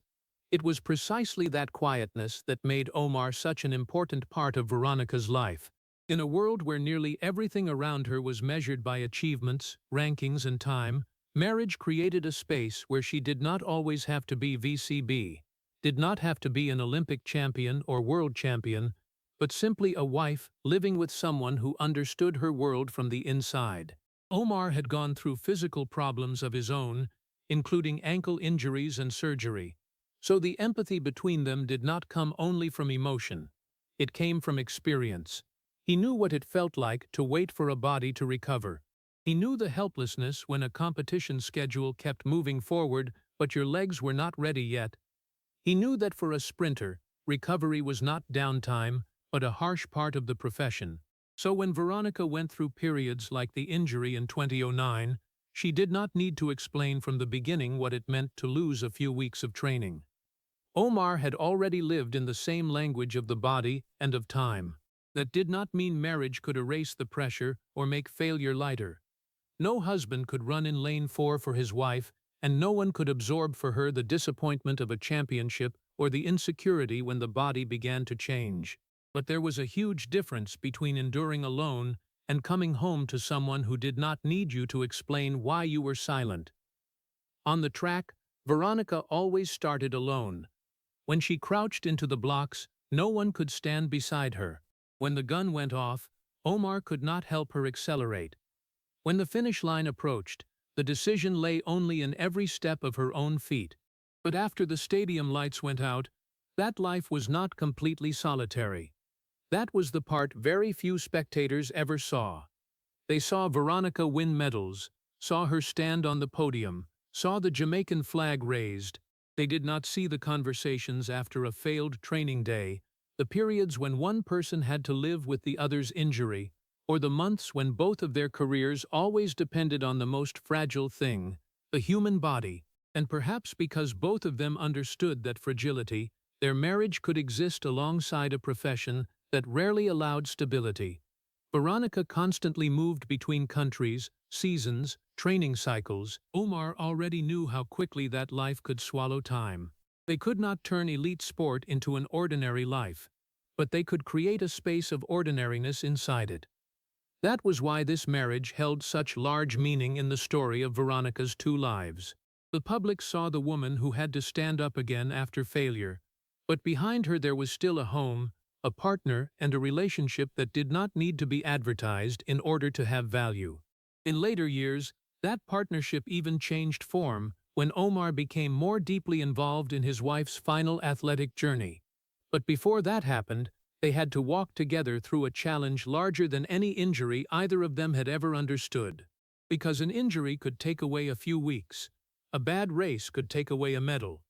It was precisely that quietness that made Omar such an important part of Veronica's life. In a world where nearly everything around her was measured by achievements, rankings, and time, marriage created a space where she did not always have to be VCB, did not have to be an Olympic champion or world champion, but simply a wife living with someone who understood her world from the inside. Omar had gone through physical problems of his own, including ankle injuries and surgery, so the empathy between them did not come only from emotion. It came from experience. He knew what it felt like to wait for a body to recover. He knew the helplessness when a competition schedule kept moving forward but your legs were not ready yet. He knew that for a sprinter, recovery was not downtime, but a harsh part of the profession. So when Veronica went through periods like the injury in 2009, she did not need to explain from the beginning what it meant to lose a few weeks of training. Omar had already lived in the same language of the body and of time. That did not mean marriage could erase the pressure or make failure lighter. No husband could run in lane 4 for his wife, and no one could absorb for her the disappointment of a championship or the insecurity when the body began to change. But there was a huge difference between enduring alone and coming home to someone who did not need you to explain why you were silent. On the track, Veronica always started alone. When she crouched into the blocks, no one could stand beside her. When the gun went off, Omar could not help her accelerate. When the finish line approached, the decision lay only in every step of her own feet. But after the stadium lights went out, that life was not completely solitary. That was the part very few spectators ever saw. They saw Veronica win medals, saw her stand on the podium, saw the Jamaican flag raised. They did not see the conversations after a failed training day, the periods when one person had to live with the other's injury, or the months when both of their careers always depended on the most fragile thing, the human body. And perhaps because both of them understood that fragility, their marriage could exist alongside a profession that rarely allowed stability. Veronica constantly moved between countries, seasons, training cycles. Omar already knew how quickly that life could swallow time. They could not turn elite sport into an ordinary life, but they could create a space of ordinariness inside it. That was why this marriage held such large meaning in the story of Veronica's two lives. The public saw the woman who had to stand up again after failure, but behind her there was still a home, a partner, and a relationship that did not need to be advertised in order to have value. In later years, that partnership even changed form when Omar became more deeply involved in his wife's final athletic journey. But before that happened, they had to walk together through a challenge larger than any injury either of them had ever understood. Because an injury could take away a few weeks, a bad race could take away a medal.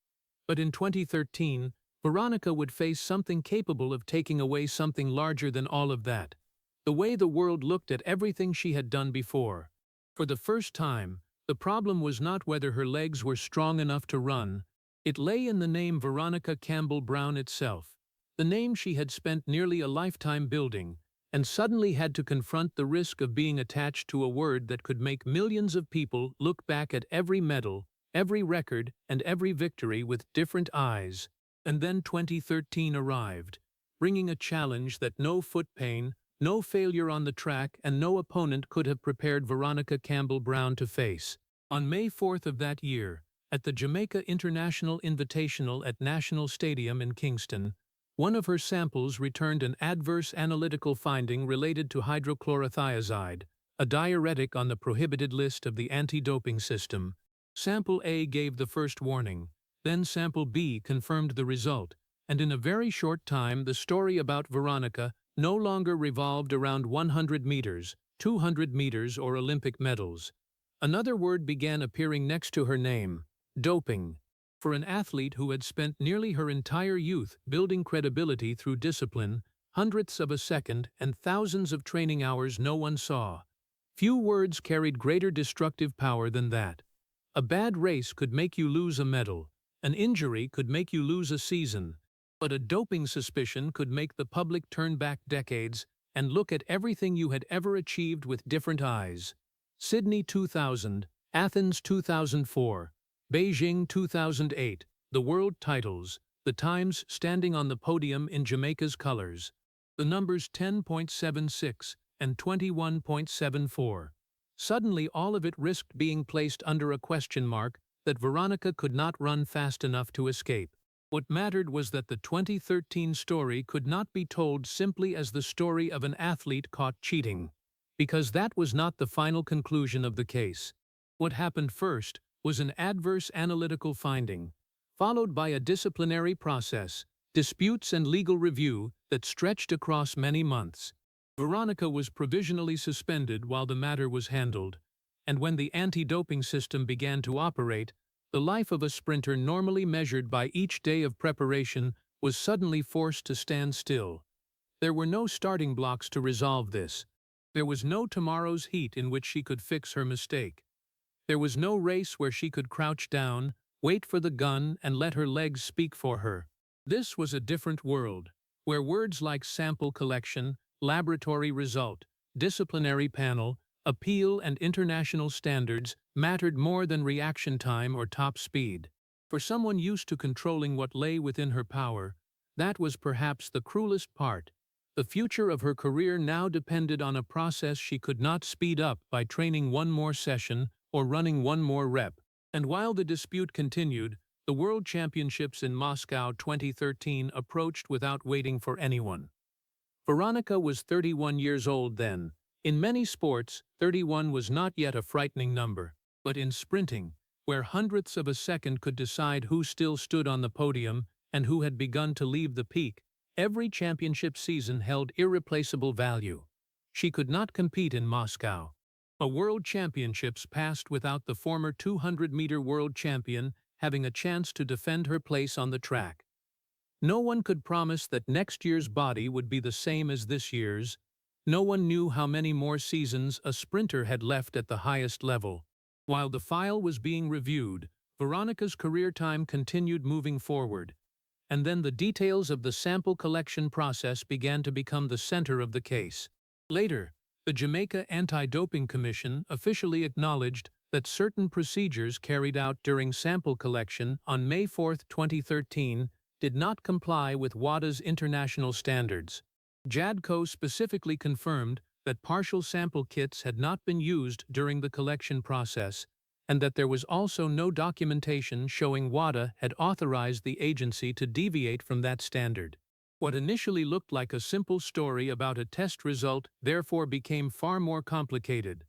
But in 2013, Veronica would face something capable of taking away something larger than all of that. The way the world looked at everything she had done before. For the first time, the problem was not whether her legs were strong enough to run. It lay in the name Veronica Campbell-Brown itself, the name she had spent nearly a lifetime building, and suddenly had to confront the risk of being attached to a word that could make millions of people look back at every medal, every record, and every victory with different eyes. And then 2013 arrived, bringing a challenge that no foot pain, no failure on the track, and no opponent could have prepared Veronica Campbell-Brown to face. On May 4th of that year, at the Jamaica International Invitational at National Stadium in Kingston, one of her samples returned an adverse analytical finding related to hydrochlorothiazide, a diuretic on the prohibited list of the anti-doping system. Sample A gave the first warning. Then Sample B confirmed the result, and in a very short time the story about Veronica no longer revolved around 100 meters, 200 meters, or Olympic medals. Another word began appearing next to her name: doping. For an athlete who had spent nearly her entire youth building credibility through discipline, hundredths of a second, and thousands of training hours no one saw, few words carried greater destructive power than that. A bad race could make you lose a medal, An injury could make you lose a season, but a doping suspicion could make the public turn back decades and look at everything you had ever achieved with different eyes. Sydney 2000, Athens 2004, Beijing 2008, the world titles, the times standing on the podium in Jamaica's colors. The numbers 10.76 and 21.74. Suddenly all of it risked being placed under a question mark that Veronica could not run fast enough to escape. What mattered was that the 2013 story could not be told simply as the story of an athlete caught cheating, because that was not the final conclusion of the case. What happened first was an adverse analytical finding, followed by a disciplinary process, disputes and legal review that stretched across many months. Veronica was provisionally suspended while the matter was handled, and when the anti-doping system began to operate, the life of a sprinter normally measured by each day of preparation was suddenly forced to stand still. There were no starting blocks to resolve this. There was no tomorrow's heat in which she could fix her mistake. There was no race where she could crouch down, wait for the gun, and let her legs speak for her. This was a different world, where words like sample collection, laboratory result, disciplinary panel, appeal, and international standards mattered more than reaction time or top speed. For someone used to controlling what lay within her power, that was perhaps the cruelest part. The future of her career now depended on a process she could not speed up by training one more session or running one more rep. And while the dispute continued, the World Championships in Moscow 2013 approached without waiting for anyone. Veronica was 31 years old then. In many sports, 31 was not yet a frightening number, but in sprinting, where hundredths of a second could decide who still stood on the podium and who had begun to leave the peak, every championship season held irreplaceable value. She could not compete in Moscow. A World Championships passed without the former 200-meter world champion having a chance to defend her place on the track. No one could promise that next year's body would be the same as this year's. No one knew how many more seasons a sprinter had left at the highest level. While the file was being reviewed, Veronica's career time continued moving forward. And then the details of the sample collection process began to become the center of the case. Later, the Jamaica Anti-Doping Commission officially acknowledged that certain procedures carried out during sample collection on May 4, 2013, did not comply with WADA's international standards. JADCO specifically confirmed that partial sample kits had not been used during the collection process, and that there was also no documentation showing WADA had authorized the agency to deviate from that standard. What initially looked like a simple story about a test result therefore became far more complicated.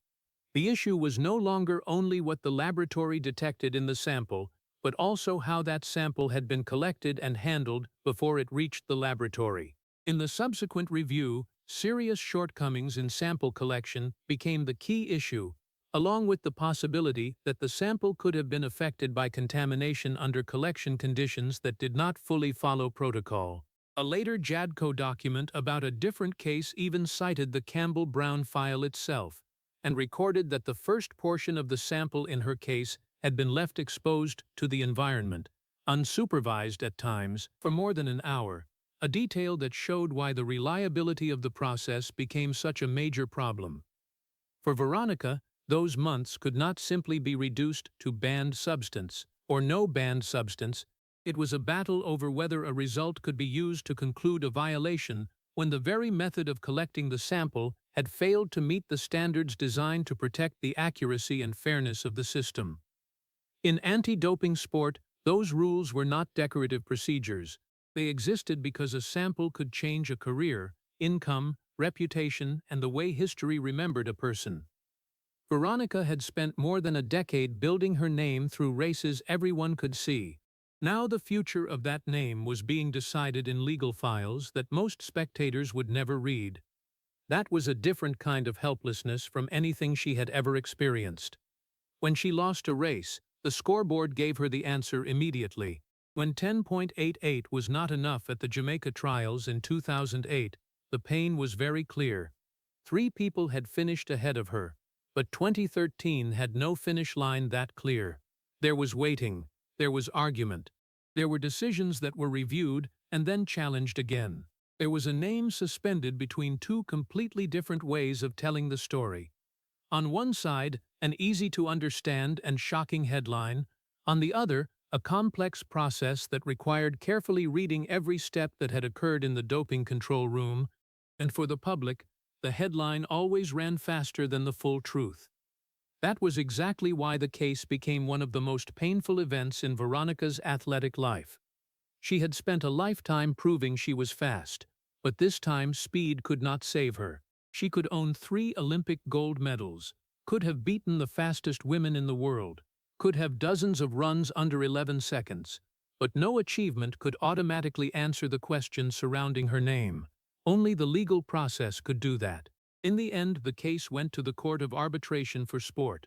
The issue was no longer only what the laboratory detected in the sample, but also how that sample had been collected and handled before it reached the laboratory. In the subsequent review, serious shortcomings in sample collection became the key issue, along with the possibility that the sample could have been affected by contamination under collection conditions that did not fully follow protocol. A later JADCO document about a different case even cited the Campbell-Brown file itself, and recorded that the first portion of the sample in her case had been left exposed to the environment, unsupervised at times, for more than an hour, a detail that showed why the reliability of the process became such a major problem. For Veronica, those months could not simply be reduced to banned substance, or no banned substance. It was a battle over whether a result could be used to conclude a violation when the very method of collecting the sample had failed to meet the standards designed to protect the accuracy and fairness of the system. In anti-doping sport, those rules were not decorative procedures. They existed because a sample could change a career, income, reputation, and the way history remembered a person. Veronica had spent more than a decade building her name through races everyone could see. Now the future of that name was being decided in legal files that most spectators would never read. That was a different kind of helplessness from anything she had ever experienced. When she lost a race, the scoreboard gave her the answer immediately. When 10.88 was not enough at the Jamaica trials in 2008, the pain was very clear. 3 people had finished ahead of her, but 2013 had no finish line that clear. There was waiting, there was argument, There were decisions that were reviewed and then challenged again. There was a name suspended between two completely different ways of telling the story. On one side, an easy-to-understand and shocking headline. On the other, a complex process that required carefully reading every step that had occurred in the doping control room. And for the public, the headline always ran faster than the full truth. That was exactly why the case became one of the most painful events in Veronica's athletic life. She had spent a lifetime proving she was fast, but this time speed could not save her. She could own 3 Olympic gold medals, could have beaten the fastest women in the world, could have dozens of runs under 11 seconds, but no achievement could automatically answer the question surrounding her name. Only the legal process could do that. In the end, the case went to the Court of Arbitration for Sport.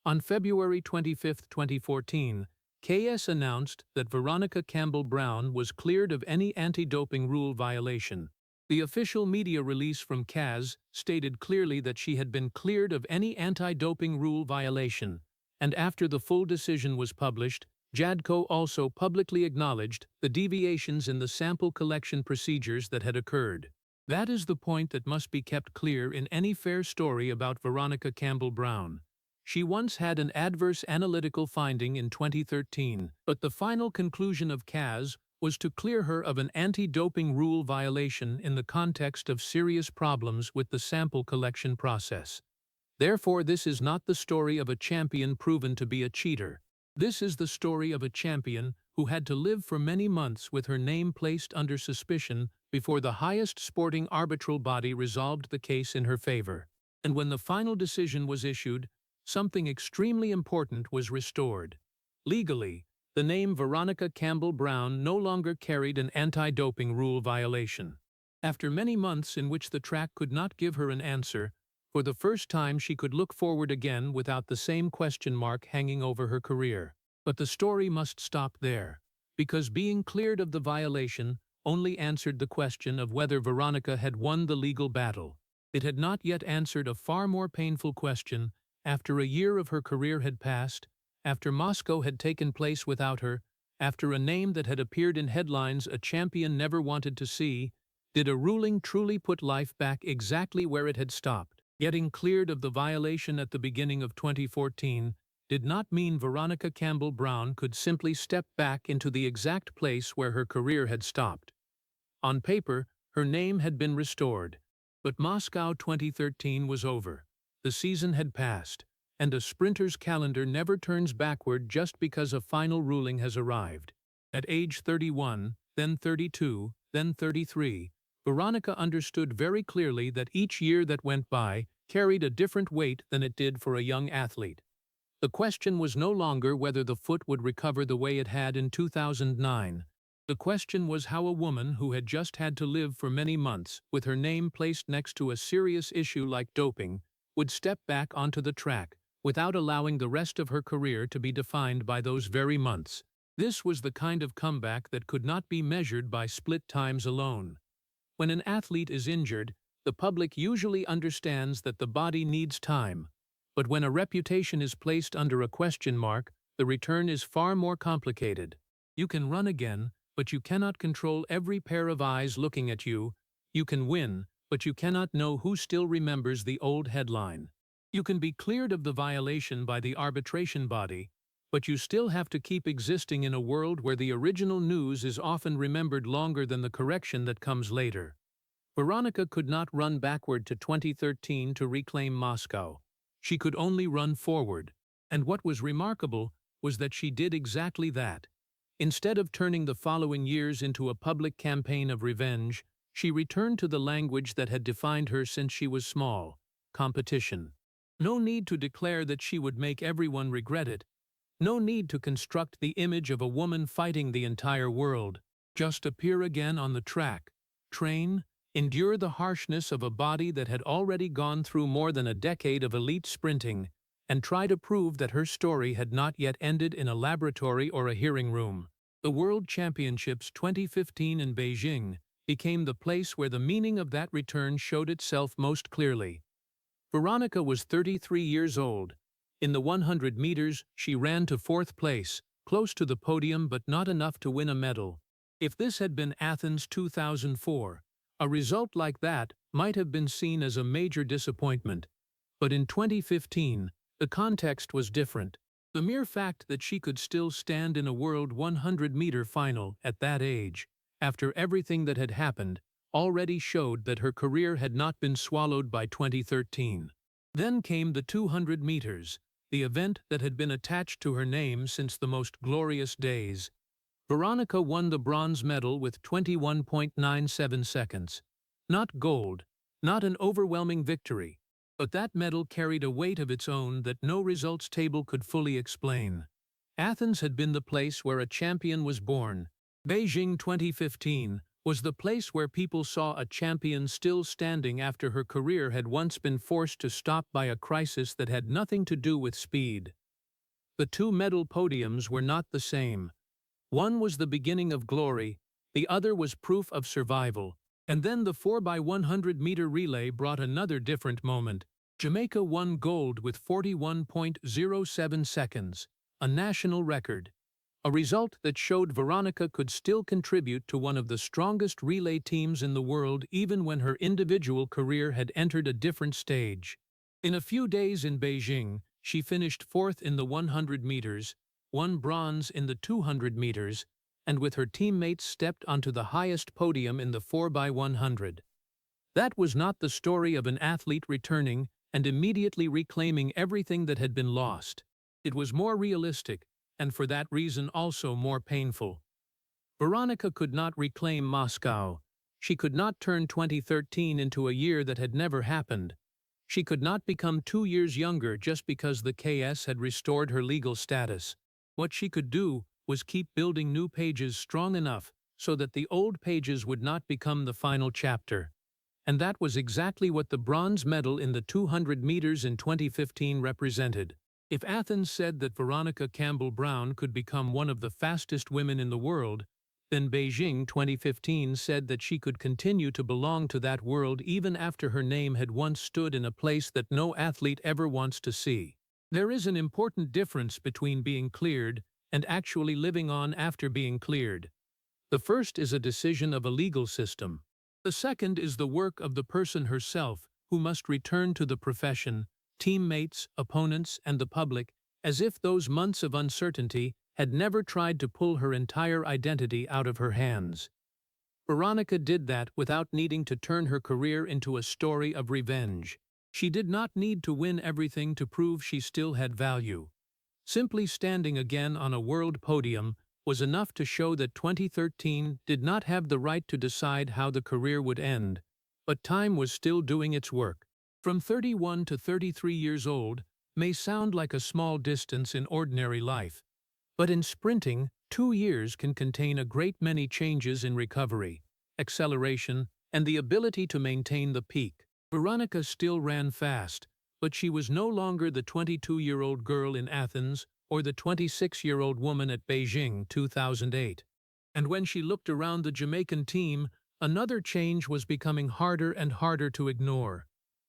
On February 25, 2014, KS announced that Veronica Campbell-Brown was cleared of any anti-doping rule violation. The official media release from CAS stated clearly that she had been cleared of any anti-doping rule violation, and after the full decision was published, JADCO also publicly acknowledged the deviations in the sample collection procedures that had occurred. That is the point that must be kept clear in any fair story about Veronica Campbell-Brown. She once had an adverse analytical finding in 2013, but the final conclusion of CAS was to clear her of an anti-doping rule violation in the context of serious problems with the sample collection process. Therefore, this is not the story of a champion proven to be a cheater. This is the story of a champion who had to live for many months with her name placed under suspicion before the highest sporting arbitral body resolved the case in her favor. And when the final decision was issued, something extremely important was restored. Legally, the name Veronica Campbell-Brown no longer carried an anti-doping rule violation. After many months in which the track could not give her an answer, for the first time she could look forward again without the same question mark hanging over her career. But the story must stop there, because being cleared of the violation only answered the question of whether Veronica had won the legal battle. It had not yet answered a far more painful question. After a year of her career had passed, after Moscow had taken place without her, after a name that had appeared in headlines a champion never wanted to see, did a ruling truly put life back exactly where it had stopped? Getting cleared of the violation at the beginning of 2014 did not mean Veronica Campbell-Brown could simply step back into the exact place where her career had stopped. On paper, her name had been restored, but Moscow 2013 was over. The season had passed, and a sprinter's calendar never turns backward just because a final ruling has arrived. At age 31, then 32, then 33, Veronica understood very clearly that each year that went by carried a different weight than it did for a young athlete. The question was no longer whether the foot would recover the way it had in 2009. The question was how a woman who had just had to live for many months with her name placed next to a serious issue like doping would step back onto the track without allowing the rest of her career to be defined by those very months. This was the kind of comeback that could not be measured by split times alone. When an athlete is injured, the public usually understands that the body needs time. But when a reputation is placed under a question mark, the return is far more complicated. You can run again, but you cannot control every pair of eyes looking at you. You can win, but you cannot know who still remembers the old headline. You can be cleared of the violation by the arbitration body, but you still have to keep existing in a world where the original news is often remembered longer than the correction that comes later. Veronica could not run backward to 2013 to reclaim Moscow. She could only run forward, and what was remarkable was that she did exactly that. Instead of turning the following years into a public campaign of revenge, she returned to the language that had defined her since she was small: competition. No need to declare that she would make everyone regret it. No need to construct the image of a woman fighting the entire world. Just appear again on the track, train, endure the harshness of a body that had already gone through more than a decade of elite sprinting, and try to prove that her story had not yet ended in a laboratory or a hearing room. The World Championships 2015 in Beijing became the place where the meaning of that return showed itself most clearly. Veronica was 33 years old. In the 100 meters, she ran to 4th place, close to the podium but not enough to win a medal. If this had been Athens 2004, a result like that might have been seen as a major disappointment. But in 2015, the context was different. The mere fact that she could still stand in a World 100-meter final at that age, after everything that had happened, already showed that her career had not been swallowed by 2013. Then came the 200 meters, the event that had been attached to her name since the most glorious days. Veronica won the bronze medal with 21.97 seconds. Not gold, not an overwhelming victory, but that medal carried a weight of its own that no results table could fully explain. Athens had been the place where a champion was born. Beijing 2015 was the place where people saw a champion still standing after her career had once been forced to stop by a crisis that had nothing to do with speed. The two medal podiums were not the same. One was the beginning of glory, the other was proof of survival. And then the 4x100-meter relay brought another different moment. Jamaica won gold with 41.07 seconds, a national record. A result that showed Veronica could still contribute to one of the strongest relay teams in the world even when her individual career had entered a different stage. In a few days in Beijing, she finished fourth in the 100 meters, won bronze in the 200 meters, and with her teammates stepped onto the highest podium in the 4x100. That was not the story of an athlete returning and immediately reclaiming everything that had been lost. It was more realistic, and for that reason also more painful. Veronica could not reclaim Moscow. She could not turn 2013 into a year that had never happened. She could not become 2 years younger just because the KS had restored her legal status. What she could do was keep building new pages strong enough so that the old pages would not become the final chapter. And that was exactly what the bronze medal in the 200 meters in 2015 represented. If Athens said that Veronica Campbell-Brown could become one of the fastest women in the world, then Beijing 2015 said that she could continue to belong to that world even after her name had once stood in a place that no athlete ever wants to see. There is an important difference between being cleared and actually living on after being cleared. The first is a decision of a legal system. The second is the work of the person herself, who must return to the profession, teammates, opponents, and the public, as if those months of uncertainty had never tried to pull her entire identity out of her hands. Veronica did that without needing to turn her career into a story of revenge. She did not need to win everything to prove she still had value. Simply standing again on a world podium was enough to show that 2013 did not have the right to decide how the career would end, but time was still doing its work. From 31 to 33 years old may sound like a small distance in ordinary life, but in sprinting, 2 years can contain a great many changes in recovery, acceleration, and the ability to maintain the peak. Veronica still ran fast, but she was no longer the 22-year-old girl in Athens or the 26-year-old woman at Beijing 2008. And when she looked around the Jamaican team, another change was becoming harder and harder to ignore.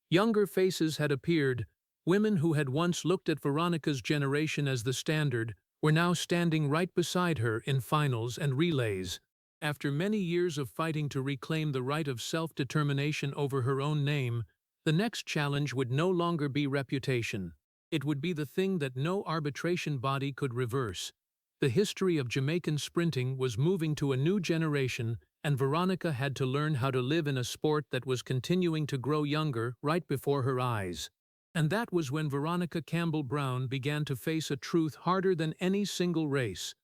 Younger faces had appeared. Women who had once looked at Veronica's generation as the standard were now standing right beside her in finals and relays. After many years of fighting to reclaim the right of self-determination over her own name, the next challenge would no longer be reputation. It would be the thing that no arbitration body could reverse. The history of Jamaican sprinting was moving to a new generation, and Veronica had to learn how to live in a sport that was continuing to grow younger right before her eyes. And that was when Veronica Campbell-Brown began to face a truth harder than any single race.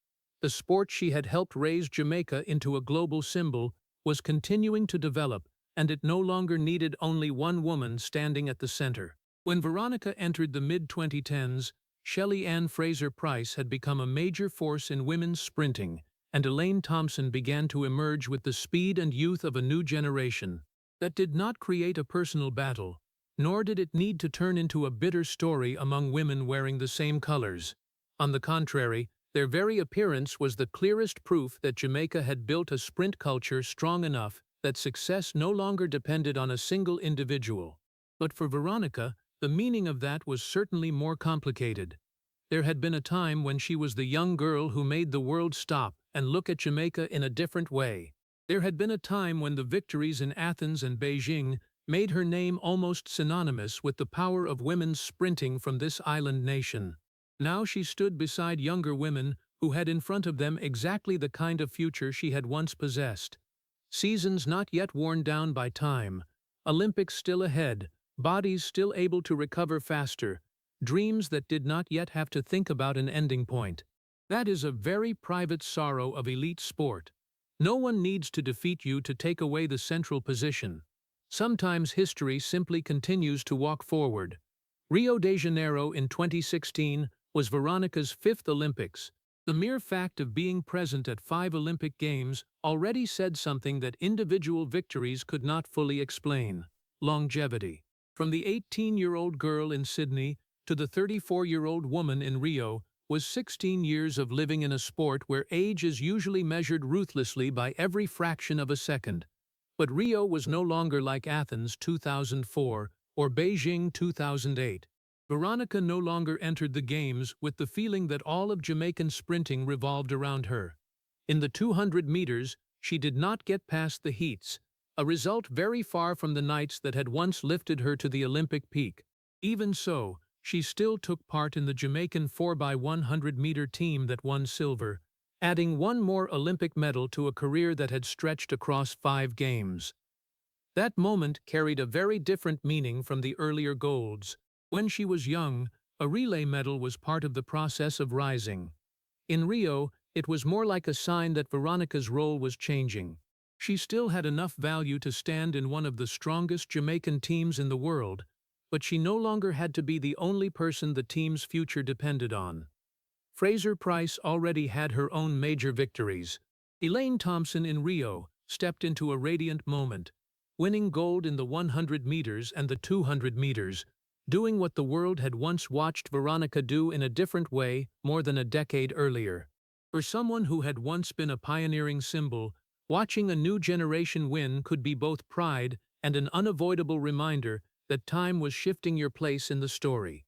The sport she had helped raise Jamaica into a global symbol was continuing to develop, and it no longer needed only one woman standing at the center. When Veronica entered the mid-2010s, Shelley Ann Fraser-Pryce had become a major force in women's sprinting, and Elaine Thompson began to emerge with the speed and youth of a new generation. That did not create a personal battle, nor did it need to turn into a bitter story among women wearing the same colors. On the contrary, their very appearance was the clearest proof that Jamaica had built a sprint culture strong enough that success no longer depended on a single individual. But for Veronica, the meaning of that was certainly more complicated. There had been a time when she was the young girl who made the world stop and look at Jamaica in a different way. There had been a time when the victories in Athens and Beijing made her name almost synonymous with the power of women sprinting from this island nation. Now she stood beside younger women who had in front of them exactly the kind of future she had once possessed. Seasons not yet worn down by time, Olympics still ahead, bodies still able to recover faster, dreams that did not yet have to think about an ending point. That is a very private sorrow of elite sport. No one needs to defeat you to take away the central position. Sometimes history simply continues to walk forward. Rio de Janeiro in 2016 was Veronica's 5th Olympics. The mere fact of being present at 5 Olympic Games already said something that individual victories could not fully explain: longevity. From the 18-year-old girl in Sydney to the 34-year-old woman in Rio was 16 years of living in a sport where age is usually measured ruthlessly by every fraction of a second. But Rio was no longer like Athens 2004 or Beijing 2008. Veronica no longer entered the Games with the feeling that all of Jamaican sprinting revolved around her. In the 200 meters, she did not get past the heats, a result very far from the nights that had once lifted her to the Olympic peak. Even so, she still took part in the Jamaican 4x100-meter team that won silver, adding one more Olympic medal to a career that had stretched across 5 games. That moment carried a very different meaning from the earlier golds. When she was young, a relay medal was part of the process of rising. In Rio, it was more like a sign that Veronica's role was changing. She still had enough value to stand in one of the strongest Jamaican teams in the world, but she no longer had to be the only person the team's future depended on. Fraser-Pryce already had her own major victories. Elaine Thompson in Rio stepped into a radiant moment, winning gold in the 100 meters and the 200 meters, doing what the world had once watched Veronica do in a different way more than a decade earlier. For someone who had once been a pioneering symbol, watching a new generation win could be both pride and an unavoidable reminder that time was shifting your place in the story.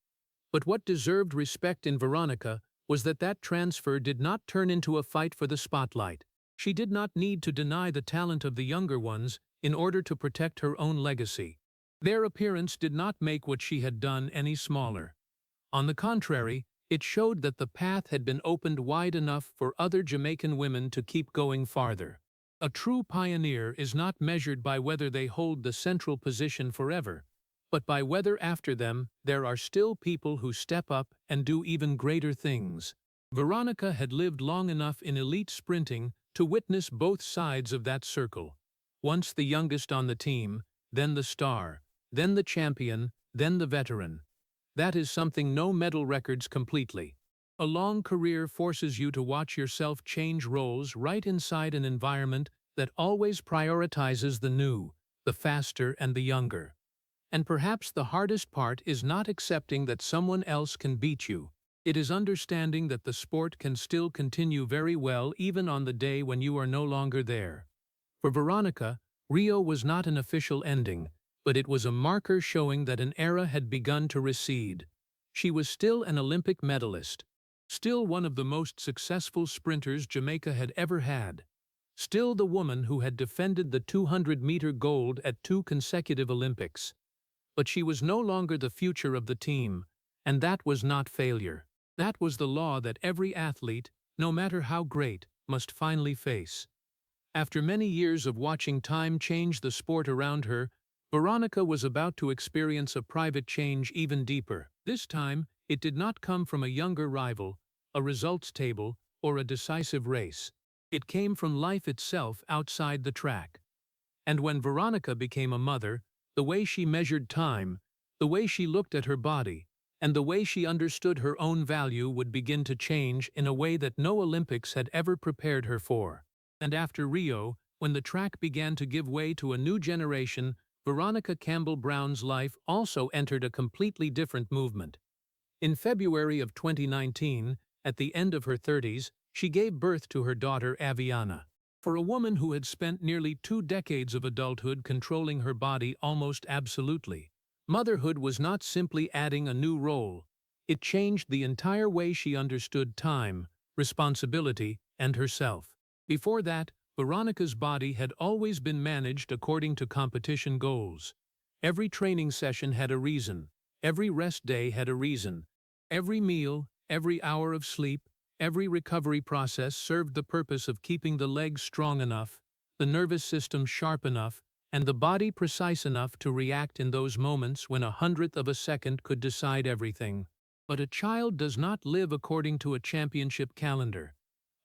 But what deserved respect in Veronica was that transfer did not turn into a fight for the spotlight. She did not need to deny the talent of the younger ones in order to protect her own legacy. Their appearance did not make what she had done any smaller. On the contrary, it showed that the path had been opened wide enough for other Jamaican women to keep going farther. A true pioneer is not measured by whether they hold the central position forever, but by whether after them there are still people who step up and do even greater things. Veronica had lived long enough in elite sprinting to witness both sides of that circle. Once the youngest on the team, then the star, then the champion, then the veteran. That is something no medal records completely. A long career forces you to watch yourself change roles right inside an environment that always prioritizes the new, the faster, and the younger. And perhaps the hardest part is not accepting that someone else can beat you. It is understanding that the sport can still continue very well even on the day when you are no longer there. For Veronica, Rio was not an official ending, but it was a marker showing that an era had begun to recede. She was still an Olympic medalist, still one of the most successful sprinters Jamaica had ever had, still the woman who had defended the 200-meter gold at 2 consecutive Olympics. But she was no longer the future of the team, and that was not failure. That was the law that every athlete, no matter how great, must finally face. After many years of watching time change the sport around her, Veronica was about to experience a private change even deeper. This time, it did not come from a younger rival, a results table, or a decisive race. It came from life itself outside the track. And when Veronica became a mother, the way she measured time, the way she looked at her body, and the way she understood her own value would begin to change in a way that no Olympics had ever prepared her for. And after Rio, when the track began to give way to a new generation, Veronica Campbell-Brown's life also entered a completely different movement. In February of 2019, at the end of her 30s, she gave birth to her daughter Aviana. For a woman who had spent nearly 2 decades of adulthood controlling her body almost absolutely, motherhood was not simply adding a new role, It changed the entire way she understood time, responsibility, and herself. Before that, Veronica's body had always been managed according to competition goals. Every training session had a reason. Every rest day had a reason. Every meal, every hour of sleep, every recovery process served the purpose of keeping the legs strong enough, the nervous system sharp enough, and the body precise enough to react in those moments when a hundredth of a second could decide everything. But a child does not live according to a championship calendar.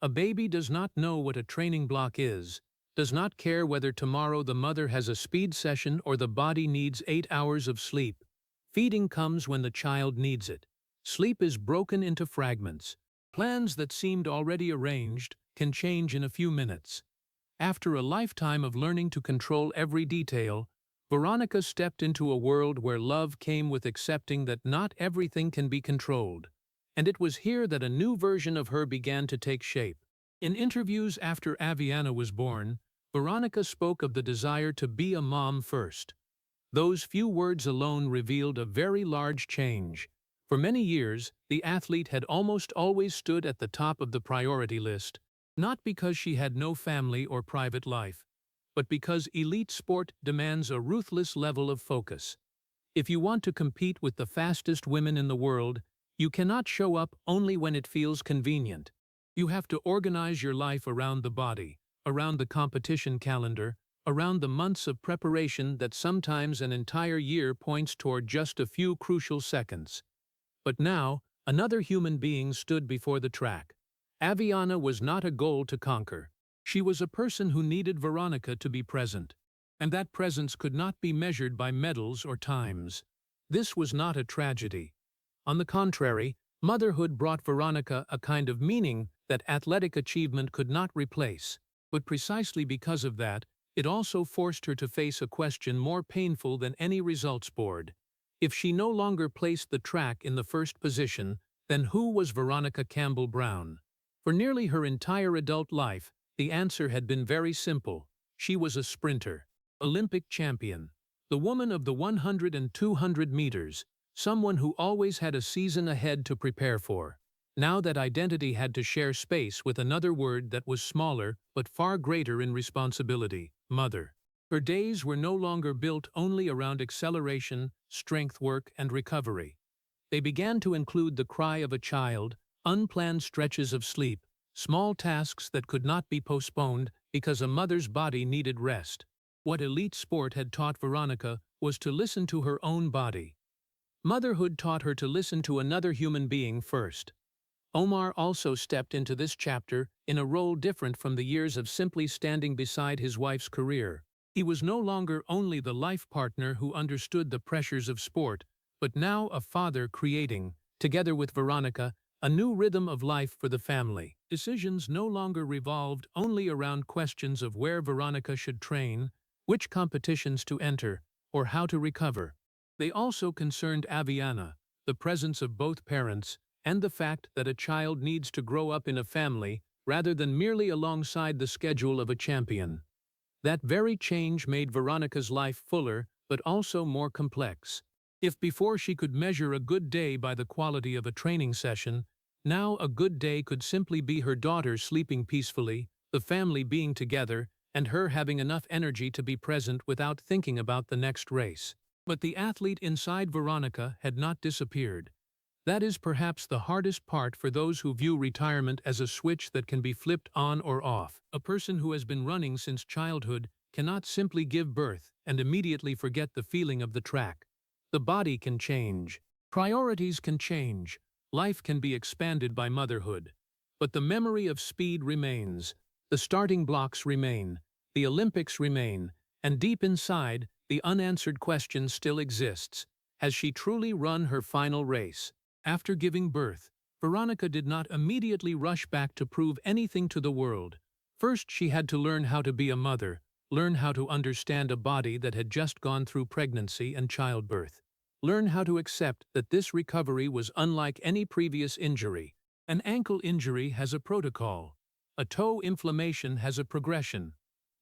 A baby does not know what a training block is, does not care whether tomorrow the mother has a speed session or the body needs 8 hours of sleep. Feeding comes when the child needs it. Sleep is broken into fragments. Plans that seemed already arranged can change in a few minutes. After a lifetime of learning to control every detail, Veronica stepped into a world where love came with accepting that not everything can be controlled. And it was here that a new version of her began to take shape. In interviews after Aviana was born, Veronica spoke of the desire to be a mom first. Those few words alone revealed a very large change. For many years, the athlete had almost always stood at the top of the priority list, not because she had no family or private life, but because elite sport demands a ruthless level of focus. If you want to compete with the fastest women in the world, you cannot show up only when it feels convenient. You have to organize your life around the body, around the competition calendar, around the months of preparation that sometimes an entire year points toward just a few crucial seconds. But now, another human being stood before the track. Aviana was not a goal to conquer. She was a person who needed Veronica to be present. And that presence could not be measured by medals or times. This was not a tragedy. On the contrary, motherhood brought Veronica a kind of meaning that athletic achievement could not replace. But precisely because of that, it also forced her to face a question more painful than any results board. If she no longer placed the track in the first position, then who was Veronica Campbell-Brown? For nearly her entire adult life, the answer had been very simple. She was a sprinter, Olympic champion, the woman of the 100 and 200 meters, someone who always had a season ahead to prepare for. Now that identity had to share space with another word that was smaller but far greater in responsibility: mother. Her days were no longer built only around acceleration, strength work, and recovery. They began to include the cry of a child, unplanned stretches of sleep, small tasks that could not be postponed because a mother's body needed rest. What elite sport had taught Veronica was to listen to her own body. Motherhood taught her to listen to another human being first. Omar also stepped into this chapter in a role different from the years of simply standing beside his wife's career. He was no longer only the life partner who understood the pressures of sport, but now a father creating, together with Veronica, a new rhythm of life for the family. Decisions no longer revolved only around questions of where Veronica should train, which competitions to enter, or how to recover. They also concerned Aviana, the presence of both parents, and the fact that a child needs to grow up in a family rather than merely alongside the schedule of a champion. That very change made Veronica's life fuller, but also more complex. If before she could measure a good day by the quality of a training session, now a good day could simply be her daughter sleeping peacefully, the family being together, and her having enough energy to be present without thinking about the next race. But the athlete inside Veronica had not disappeared. That is perhaps the hardest part for those who view retirement as a switch that can be flipped on or off. A person who has been running since childhood cannot simply give birth and immediately forget the feeling of the track. The body can change. Priorities can change. Life can be expanded by motherhood. But the memory of speed remains. The starting blocks remain. The Olympics remain. And deep inside, the unanswered question still exists. Has she truly run her final race? After giving birth, Veronica did not immediately rush back to prove anything to the world. First, she had to learn how to be a mother, learn how to understand a body that had just gone through pregnancy and childbirth. Learn how to accept that this recovery was unlike any previous injury. An ankle injury has a protocol. A toe inflammation has a progression.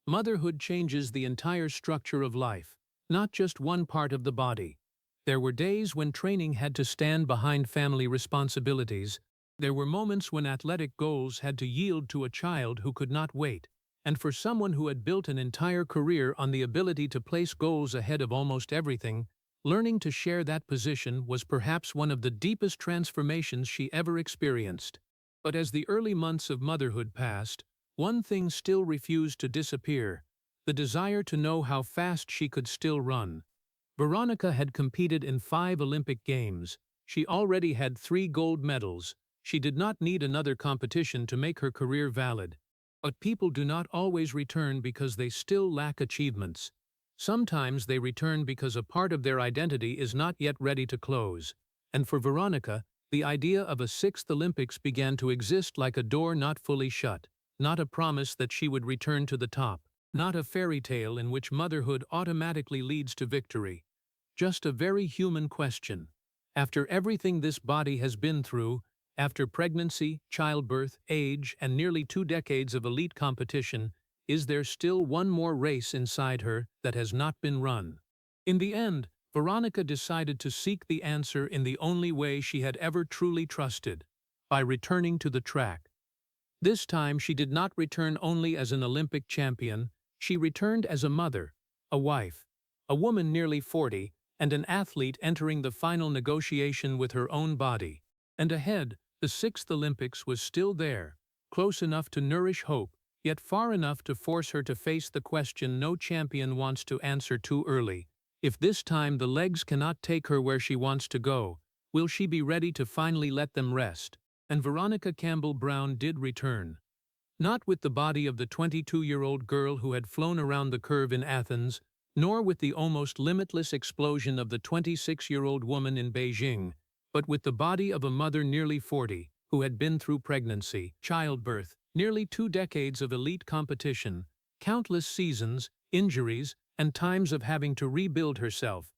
Motherhood changes the entire structure of life, not just one part of the body. There were days when training had to stand behind family responsibilities. There were moments when athletic goals had to yield to a child who could not wait. And for someone who had built an entire career on the ability to place goals ahead of almost everything, learning to share that position was perhaps one of the deepest transformations she ever experienced. But as the early months of motherhood passed, one thing still refused to disappear: the desire to know how fast she could still run. Veronica had competed in 5 Olympic Games. She already had 3 gold medals. She did not need another competition to make her career valid. But people do not always return because they still lack achievements. Sometimes they return because a part of their identity is not yet ready to close. And for Veronica, the idea of a 6th Olympics began to exist like a door not fully shut, not a promise that she would return to the top, not a fairy tale in which motherhood automatically leads to victory. Just a very human question. After everything this body has been through, after pregnancy, childbirth, age, and nearly 2 decades of elite competition, is there still one more race inside her that has not been run? In the end, Veronica decided to seek the answer in the only way she had ever truly trusted: by returning to the track. This time she did not return only as an Olympic champion, she returned as a mother, a wife, a woman nearly 40, and an athlete entering the final negotiation with her own body. And ahead, the 6th Olympics was still there, close enough to nourish hope, yet far enough to force her to face the question no champion wants to answer too early. If this time the legs cannot take her where she wants to go, will she be ready to finally let them rest? And Veronica Campbell-Brown did return. Not with the body of the 22-year-old girl who had flown around the curve in Athens, nor with the almost limitless explosion of the 26-year-old woman in Beijing, but with the body of a mother nearly 40, who had been through pregnancy, childbirth, nearly 2 decades of elite competition, countless seasons, injuries, and times of having to rebuild herself.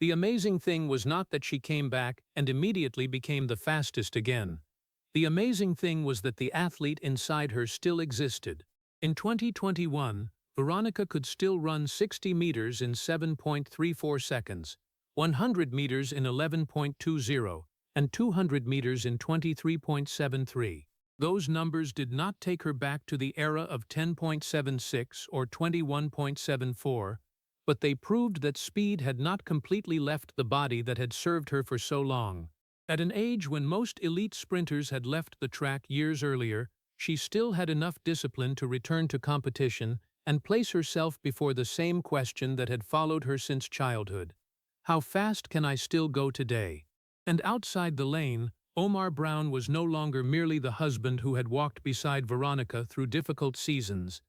The amazing thing was not that she came back and immediately became the fastest again. The amazing thing was that the athlete inside her still existed. In 2021, Veronica could still run 60 meters in 7.34 seconds, 100 meters in 11.20, and 200 meters in 23.73. Those numbers did not take her back to the era of 10.76 or 21.74, but they proved that speed had not completely left the body that had served her for so long. At an age when most elite sprinters had left the track years earlier, she still had enough discipline to return to competition and place herself before the same question that had followed her since childhood: how fast can I still go today? And outside the lane, Omar Brown was no longer merely the husband who had walked beside Veronica through difficult seasons.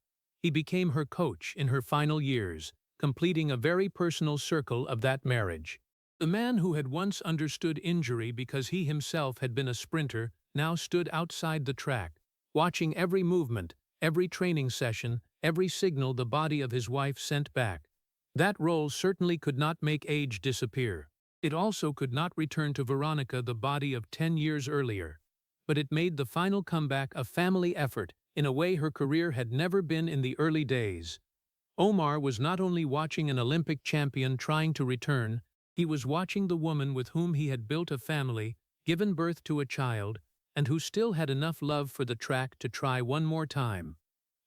He became her coach in her final years, completing a very personal circle of that marriage. The man who had once understood injury because he himself had been a sprinter now stood outside the track, watching every movement, every training session, every signal the body of his wife sent back. That role certainly could not make age disappear. It also could not return to Veronica the body of 10 years earlier. But it made the final comeback a family effort in a way her career had never been in the early days. Omar was not only watching an Olympic champion trying to return, he was watching the woman with whom he had built a family, given birth to a child, and who still had enough love for the track to try one more time.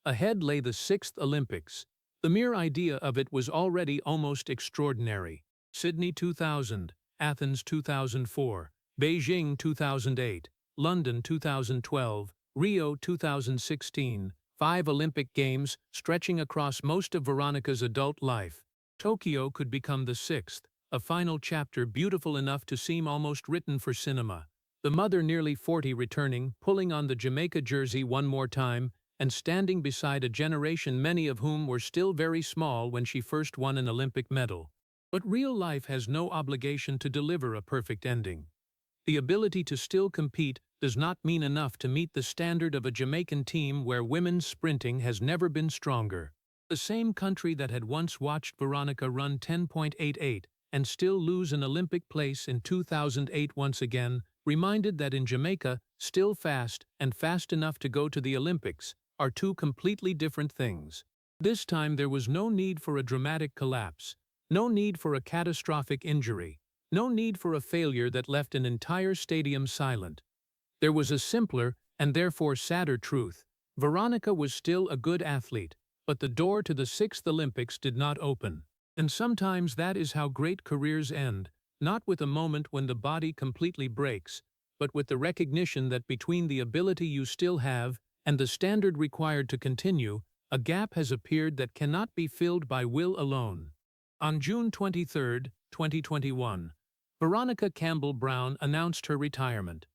Ahead lay the 6th Olympics. The mere idea of it was already almost extraordinary. Sydney 2000, Athens 2004, Beijing 2008, London 2012, Rio 2016, 5 Olympic Games stretching across most of Veronica's adult life. Tokyo could become the 6th, a final chapter beautiful enough to seem almost written for cinema. The mother nearly 40 returning, pulling on the Jamaica jersey one more time, and standing beside a generation many of whom were still very small when she first won an Olympic medal. But real life has no obligation to deliver a perfect ending. The ability to still compete does not mean enough to meet the standard of a Jamaican team where women's sprinting has never been stronger. The same country that had once watched Veronica run 10.88 and still lose an Olympic place in 2008 once again, reminded that in Jamaica, still fast and fast enough to go to the Olympics are 2 completely different things. This time there was no need for a dramatic collapse, no need for a catastrophic injury, No need for a failure that left an entire stadium silent. There was a simpler, and therefore sadder truth. Veronica was still a good athlete, but the door to the sixth Olympics did not open. And sometimes that is how great careers end, not with a moment when the body completely breaks, but with the recognition that between the ability you still have and the standard required to continue, a gap has appeared that cannot be filled by will alone. On June 23, 2021, Veronica Campbell-Brown announced her retirement.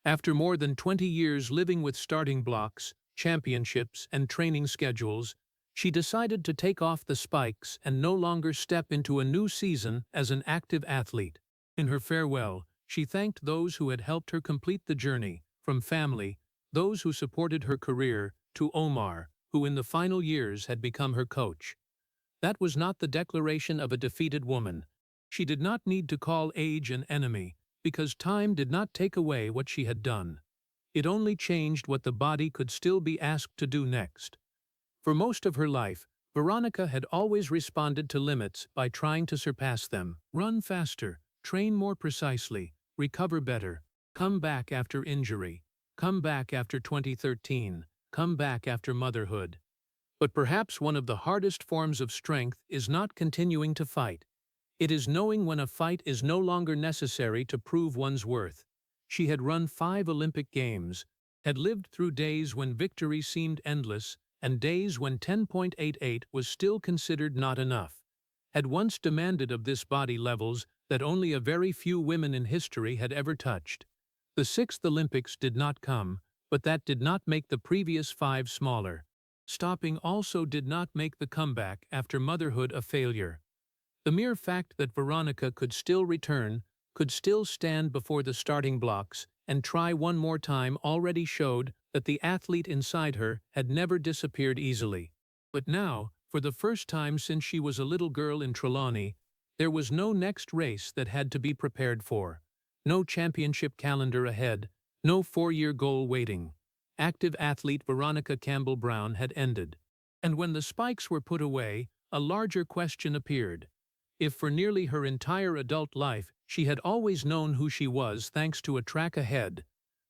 After more than 20 years living with starting blocks, championships, and training schedules, she decided to take off the spikes and no longer step into a new season as an active athlete. In her farewell, she thanked those who had helped her complete the journey, from family, those who supported her career, to Omar, who in the final years had become her coach. That was not the declaration of a defeated woman. She did not need to call age an enemy, because time did not take away what she had done. It only changed what the body could still be asked to do next. For most of her life, Veronica had always responded to limits by trying to surpass them. Run faster, train more precisely, recover better, come back after injury, come back after 2013, come back after motherhood. But perhaps one of the hardest forms of strength is not continuing to fight. It is knowing when a fight is no longer necessary to prove one's worth. She had run 5 Olympic Games, had lived through days when victory seemed endless, and days when 10.88 was still considered not enough, had once demanded of this body levels that only a very few women in history had ever touched. The 6th Olympics did not come, but that did not make the previous 5 smaller. Stopping also did not make the comeback after motherhood a failure. The mere fact that Veronica could still return, could still stand before the starting blocks and try one more time already showed that the athlete inside her had never disappeared easily. But now, for the first time since she was a little girl in Trelawney, there was no next race that had to be prepared for. No championship calendar ahead, no 4-year goal waiting. Active athlete Veronica Campbell-Brown had ended. And when the spikes were put away, a larger question appeared. If for nearly her entire adult life she had always known who she was thanks to a track ahead,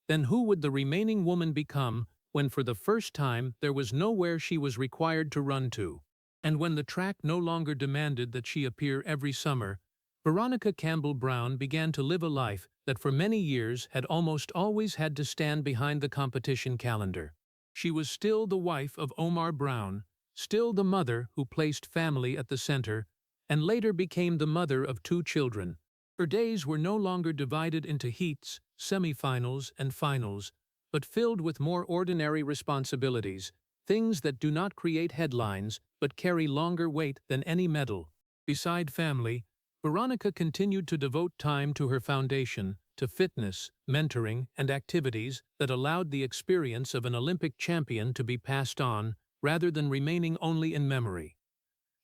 then who would the remaining woman become when for the first time there was nowhere she was required to run to? And when the track no longer demanded that she appear every summer, Veronica Campbell-Brown began to live a life that for many years had almost always had to stand behind the competition calendar. She was still the wife of Omar Brown, still the mother who placed family at the center, and later became the mother of 2 children. Her days were no longer divided into heats, semifinals, and finals, but filled with more ordinary responsibilities, things that do not create headlines but carry longer weight than any medal. Beside family, Veronica continued to devote time to her foundation, to fitness, mentoring, and activities that allowed the experience of an Olympic champion to be passed on rather than remaining only in memory.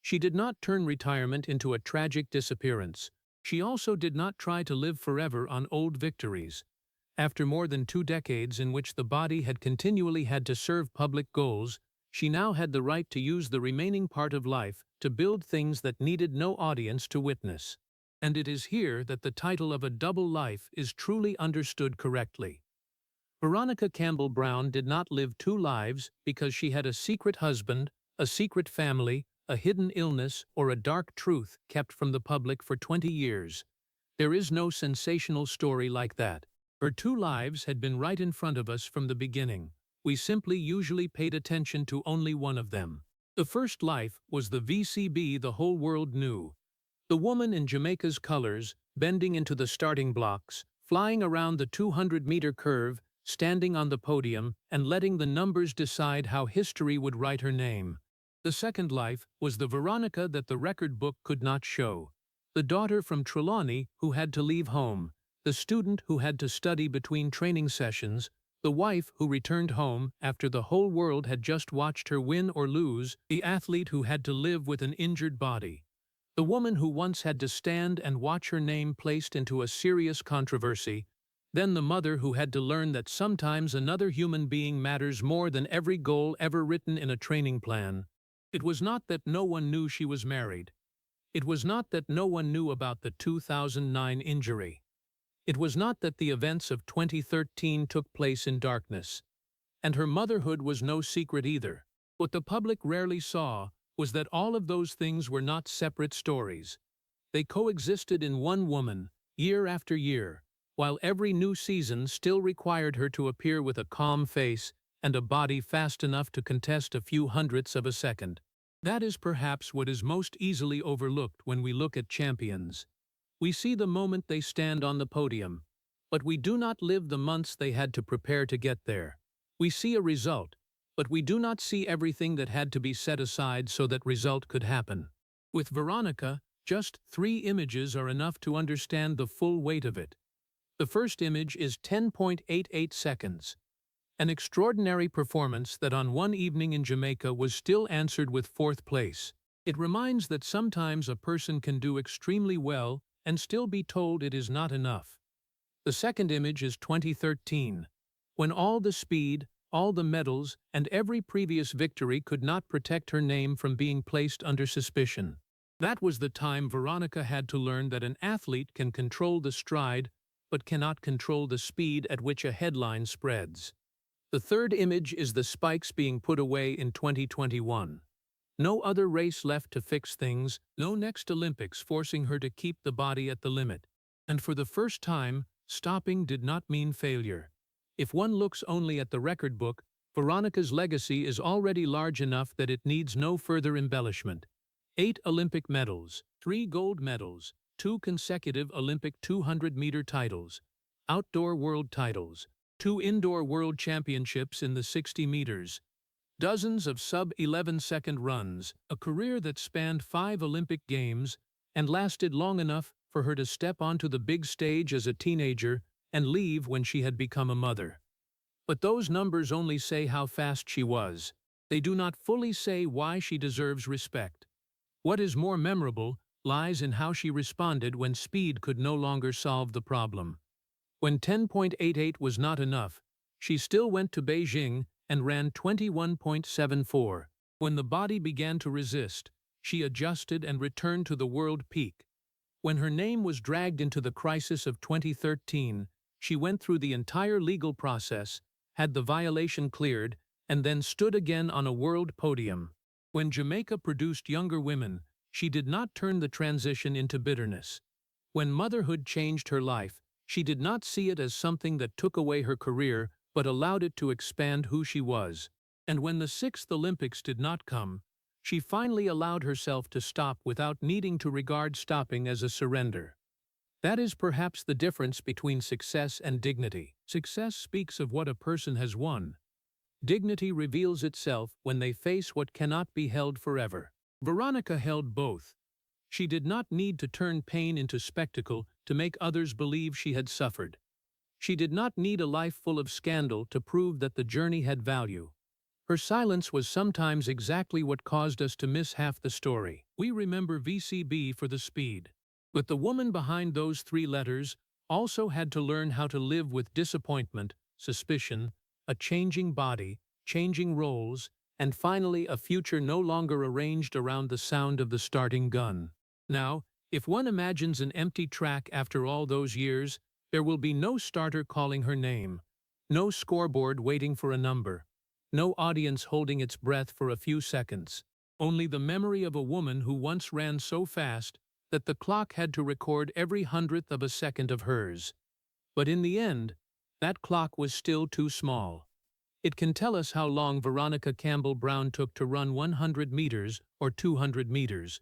She did not turn retirement into a tragic disappearance. She also did not try to live forever on old victories. After more than 2 decades in which the body had continually had to serve public goals, she now had the right to use the remaining part of life to build things that needed no audience to witness. And it is here that the title of a double life is truly understood correctly. Veronica Campbell-Brown did not live 2 lives because she had a secret husband, a secret family, a hidden illness, or a dark truth kept from the public for 20 years. There is no sensational story like that. Her 2 lives had been right in front of us from the beginning. We simply usually paid attention to only one of them. The first life was the VCB the whole world knew. The woman in Jamaica's colors, bending into the starting blocks, flying around the 200-meter curve, standing on the podium, and letting the numbers decide how history would write her name. The second life was the Veronica that the record book could not show. The daughter from Trelawney who had to leave home, the student who had to study between training sessions, the wife who returned home after the whole world had just watched her win or lose, the athlete who had to live with an injured body, the woman who once had to stand and watch her name placed into a serious controversy, then the mother who had to learn that sometimes another human being matters more than every goal ever written in a training plan. It was not that no one knew she was married. It was not that no one knew about the 2009 injury. It was not that the events of 2013 took place in darkness. And her motherhood was no secret either. What the public rarely saw was that all of those things were not separate stories. They coexisted in one woman, year after year, while every new season still required her to appear with a calm face and a body fast enough to contest a few hundredths of a second. That is perhaps what is most easily overlooked when we look at champions. We see the moment they stand on the podium, but we do not live the months they had to prepare to get there. We see a result, but we do not see everything that had to be set aside so that result could happen. With Veronica, just 3 images are enough to understand the full weight of it. The first image is 10.88 seconds. An extraordinary performance that on one evening in Jamaica was still answered with 4th place. It reminds that sometimes a person can do extremely well and still be told it is not enough. The second image is 2013. When all the speed, all the medals, and every previous victory could not protect her name from being placed under suspicion. That was the time Veronica had to learn that an athlete can control the stride, but cannot control the speed at which a headline spreads. The third image is the spikes being put away in 2021. No other race left to fix things, no next Olympics forcing her to keep the body at the limit. And for the first time, stopping did not mean failure. If one looks only at the record book, Veronica's legacy is already large enough that it needs no further embellishment. 8 Olympic medals, 3 gold medals, 2 consecutive Olympic 200-meter titles, outdoor world titles, 2 indoor world championships in the 60 meters, dozens of sub-11-second runs, a career that spanned 5 Olympic Games and lasted long enough for her to step onto the big stage as a teenager and leave when she had become a mother. But those numbers only say how fast she was. They do not fully say why she deserves respect. What is more memorable lies in how she responded when speed could no longer solve the problem. When 10.88 was not enough, she still went to Beijing and ran 21.74. When the body began to resist, she adjusted and returned to the world peak. When her name was dragged into the crisis of 2013, she went through the entire legal process, had the violation cleared, and then stood again on a world podium. When Jamaica produced younger women, she did not turn the transition into bitterness. When motherhood changed her life, she did not see it as something that took away her career, but allowed it to expand who she was. And when the 6th Olympics did not come, she finally allowed herself to stop without needing to regard stopping as a surrender. That is perhaps the difference between success and dignity. Success speaks of what a person has won. Dignity reveals itself when they face what cannot be held forever. Veronica held both. She did not need to turn pain into spectacle to make others believe she had suffered. She did not need a life full of scandal to prove that the journey had value. Her silence was sometimes exactly what caused us to miss half the story. We remember VCB for the speed. But the woman behind those 3 letters also had to learn how to live with disappointment, suspicion, a changing body, changing roles, and finally a future no longer arranged around the sound of the starting gun. Now, if one imagines an empty track after all those years, there will be no starter calling her name, no scoreboard waiting for a number, no audience holding its breath for a few seconds, only the memory of a woman who once ran so fast that the clock had to record every 100th of a second of hers. But in the end, that clock was still too small. It can tell us how long Veronica Campbell-Brown took to run 100 meters or 200 meters.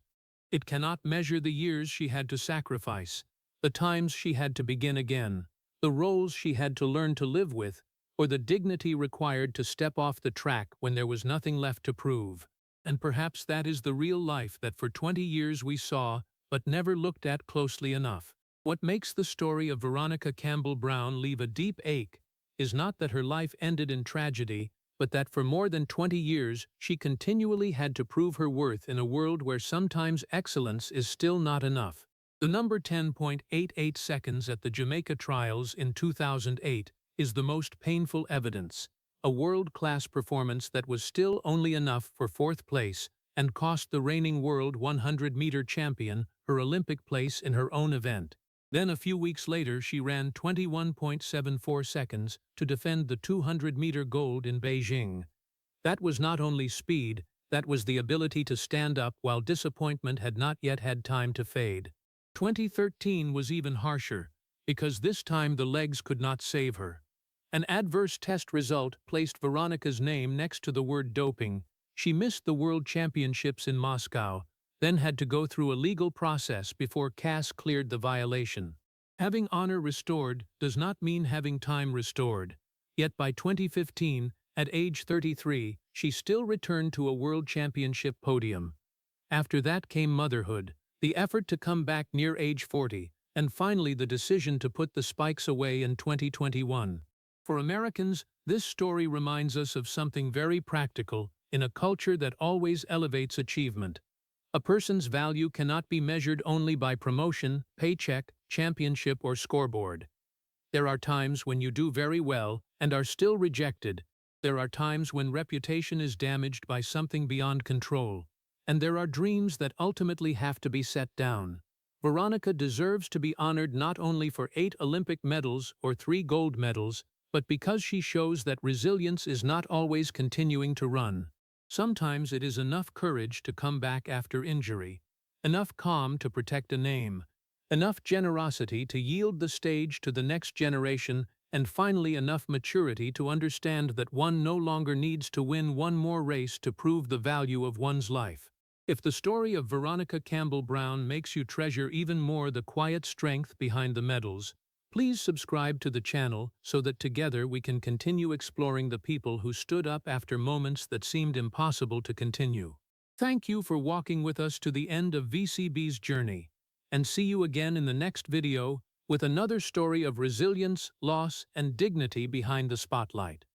It cannot measure the years she had to sacrifice, the times she had to begin again, the roles she had to learn to live with, or the dignity required to step off the track when there was nothing left to prove. And perhaps that is the real life that for 20 years we saw, but never looked at closely enough. What makes the story of Veronica Campbell-Brown leave a deep ache is not that her life ended in tragedy, but that for more than 20 years she continually had to prove her worth in a world where sometimes excellence is still not enough. The number 10.88 seconds at the Jamaica trials in 2008 is the most painful evidence, a world-class performance that was still only enough for 4th place and cost the reigning world 100-meter champion her Olympic place in her own event. Then a few weeks later she ran 21.74 seconds to defend the 200-meter gold in Beijing. That was not only speed, that was the ability to stand up while disappointment had not yet had time to fade. 2013 was even harsher, because this time the legs could not save her. An adverse test result placed Veronica's name next to the word doping. She missed the World Championships in Moscow, then had to go through a legal process before CAS cleared the violation. Having honor restored does not mean having time restored. Yet by 2015, at age 33, she still returned to a World Championship podium. After that came motherhood, the effort to come back near age 40, and finally the decision to put the spikes away in 2021. For Americans, this story reminds us of something very practical in a culture that always elevates achievement. A person's value cannot be measured only by promotion, paycheck, championship, or scoreboard. There are times when you do very well and are still rejected. There are times when reputation is damaged by something beyond control. And there are dreams that ultimately have to be set down. Veronica deserves to be honored not only for 8 Olympic medals or 3 gold medals, but because she shows that resilience is not always continuing to run. Sometimes it is enough courage to come back after injury, enough calm to protect a name, enough generosity to yield the stage to the next generation, and finally enough maturity to understand that one no longer needs to win one more race to prove the value of one's life. If the story of Veronica Campbell-Brown makes you treasure even more the quiet strength behind the medals, please subscribe to the channel so that together we can continue exploring the people who stood up after moments that seemed impossible to continue. Thank you for walking with us to the end of VCB's journey, and see you again in the next video with another story of resilience, loss, and dignity behind the spotlight.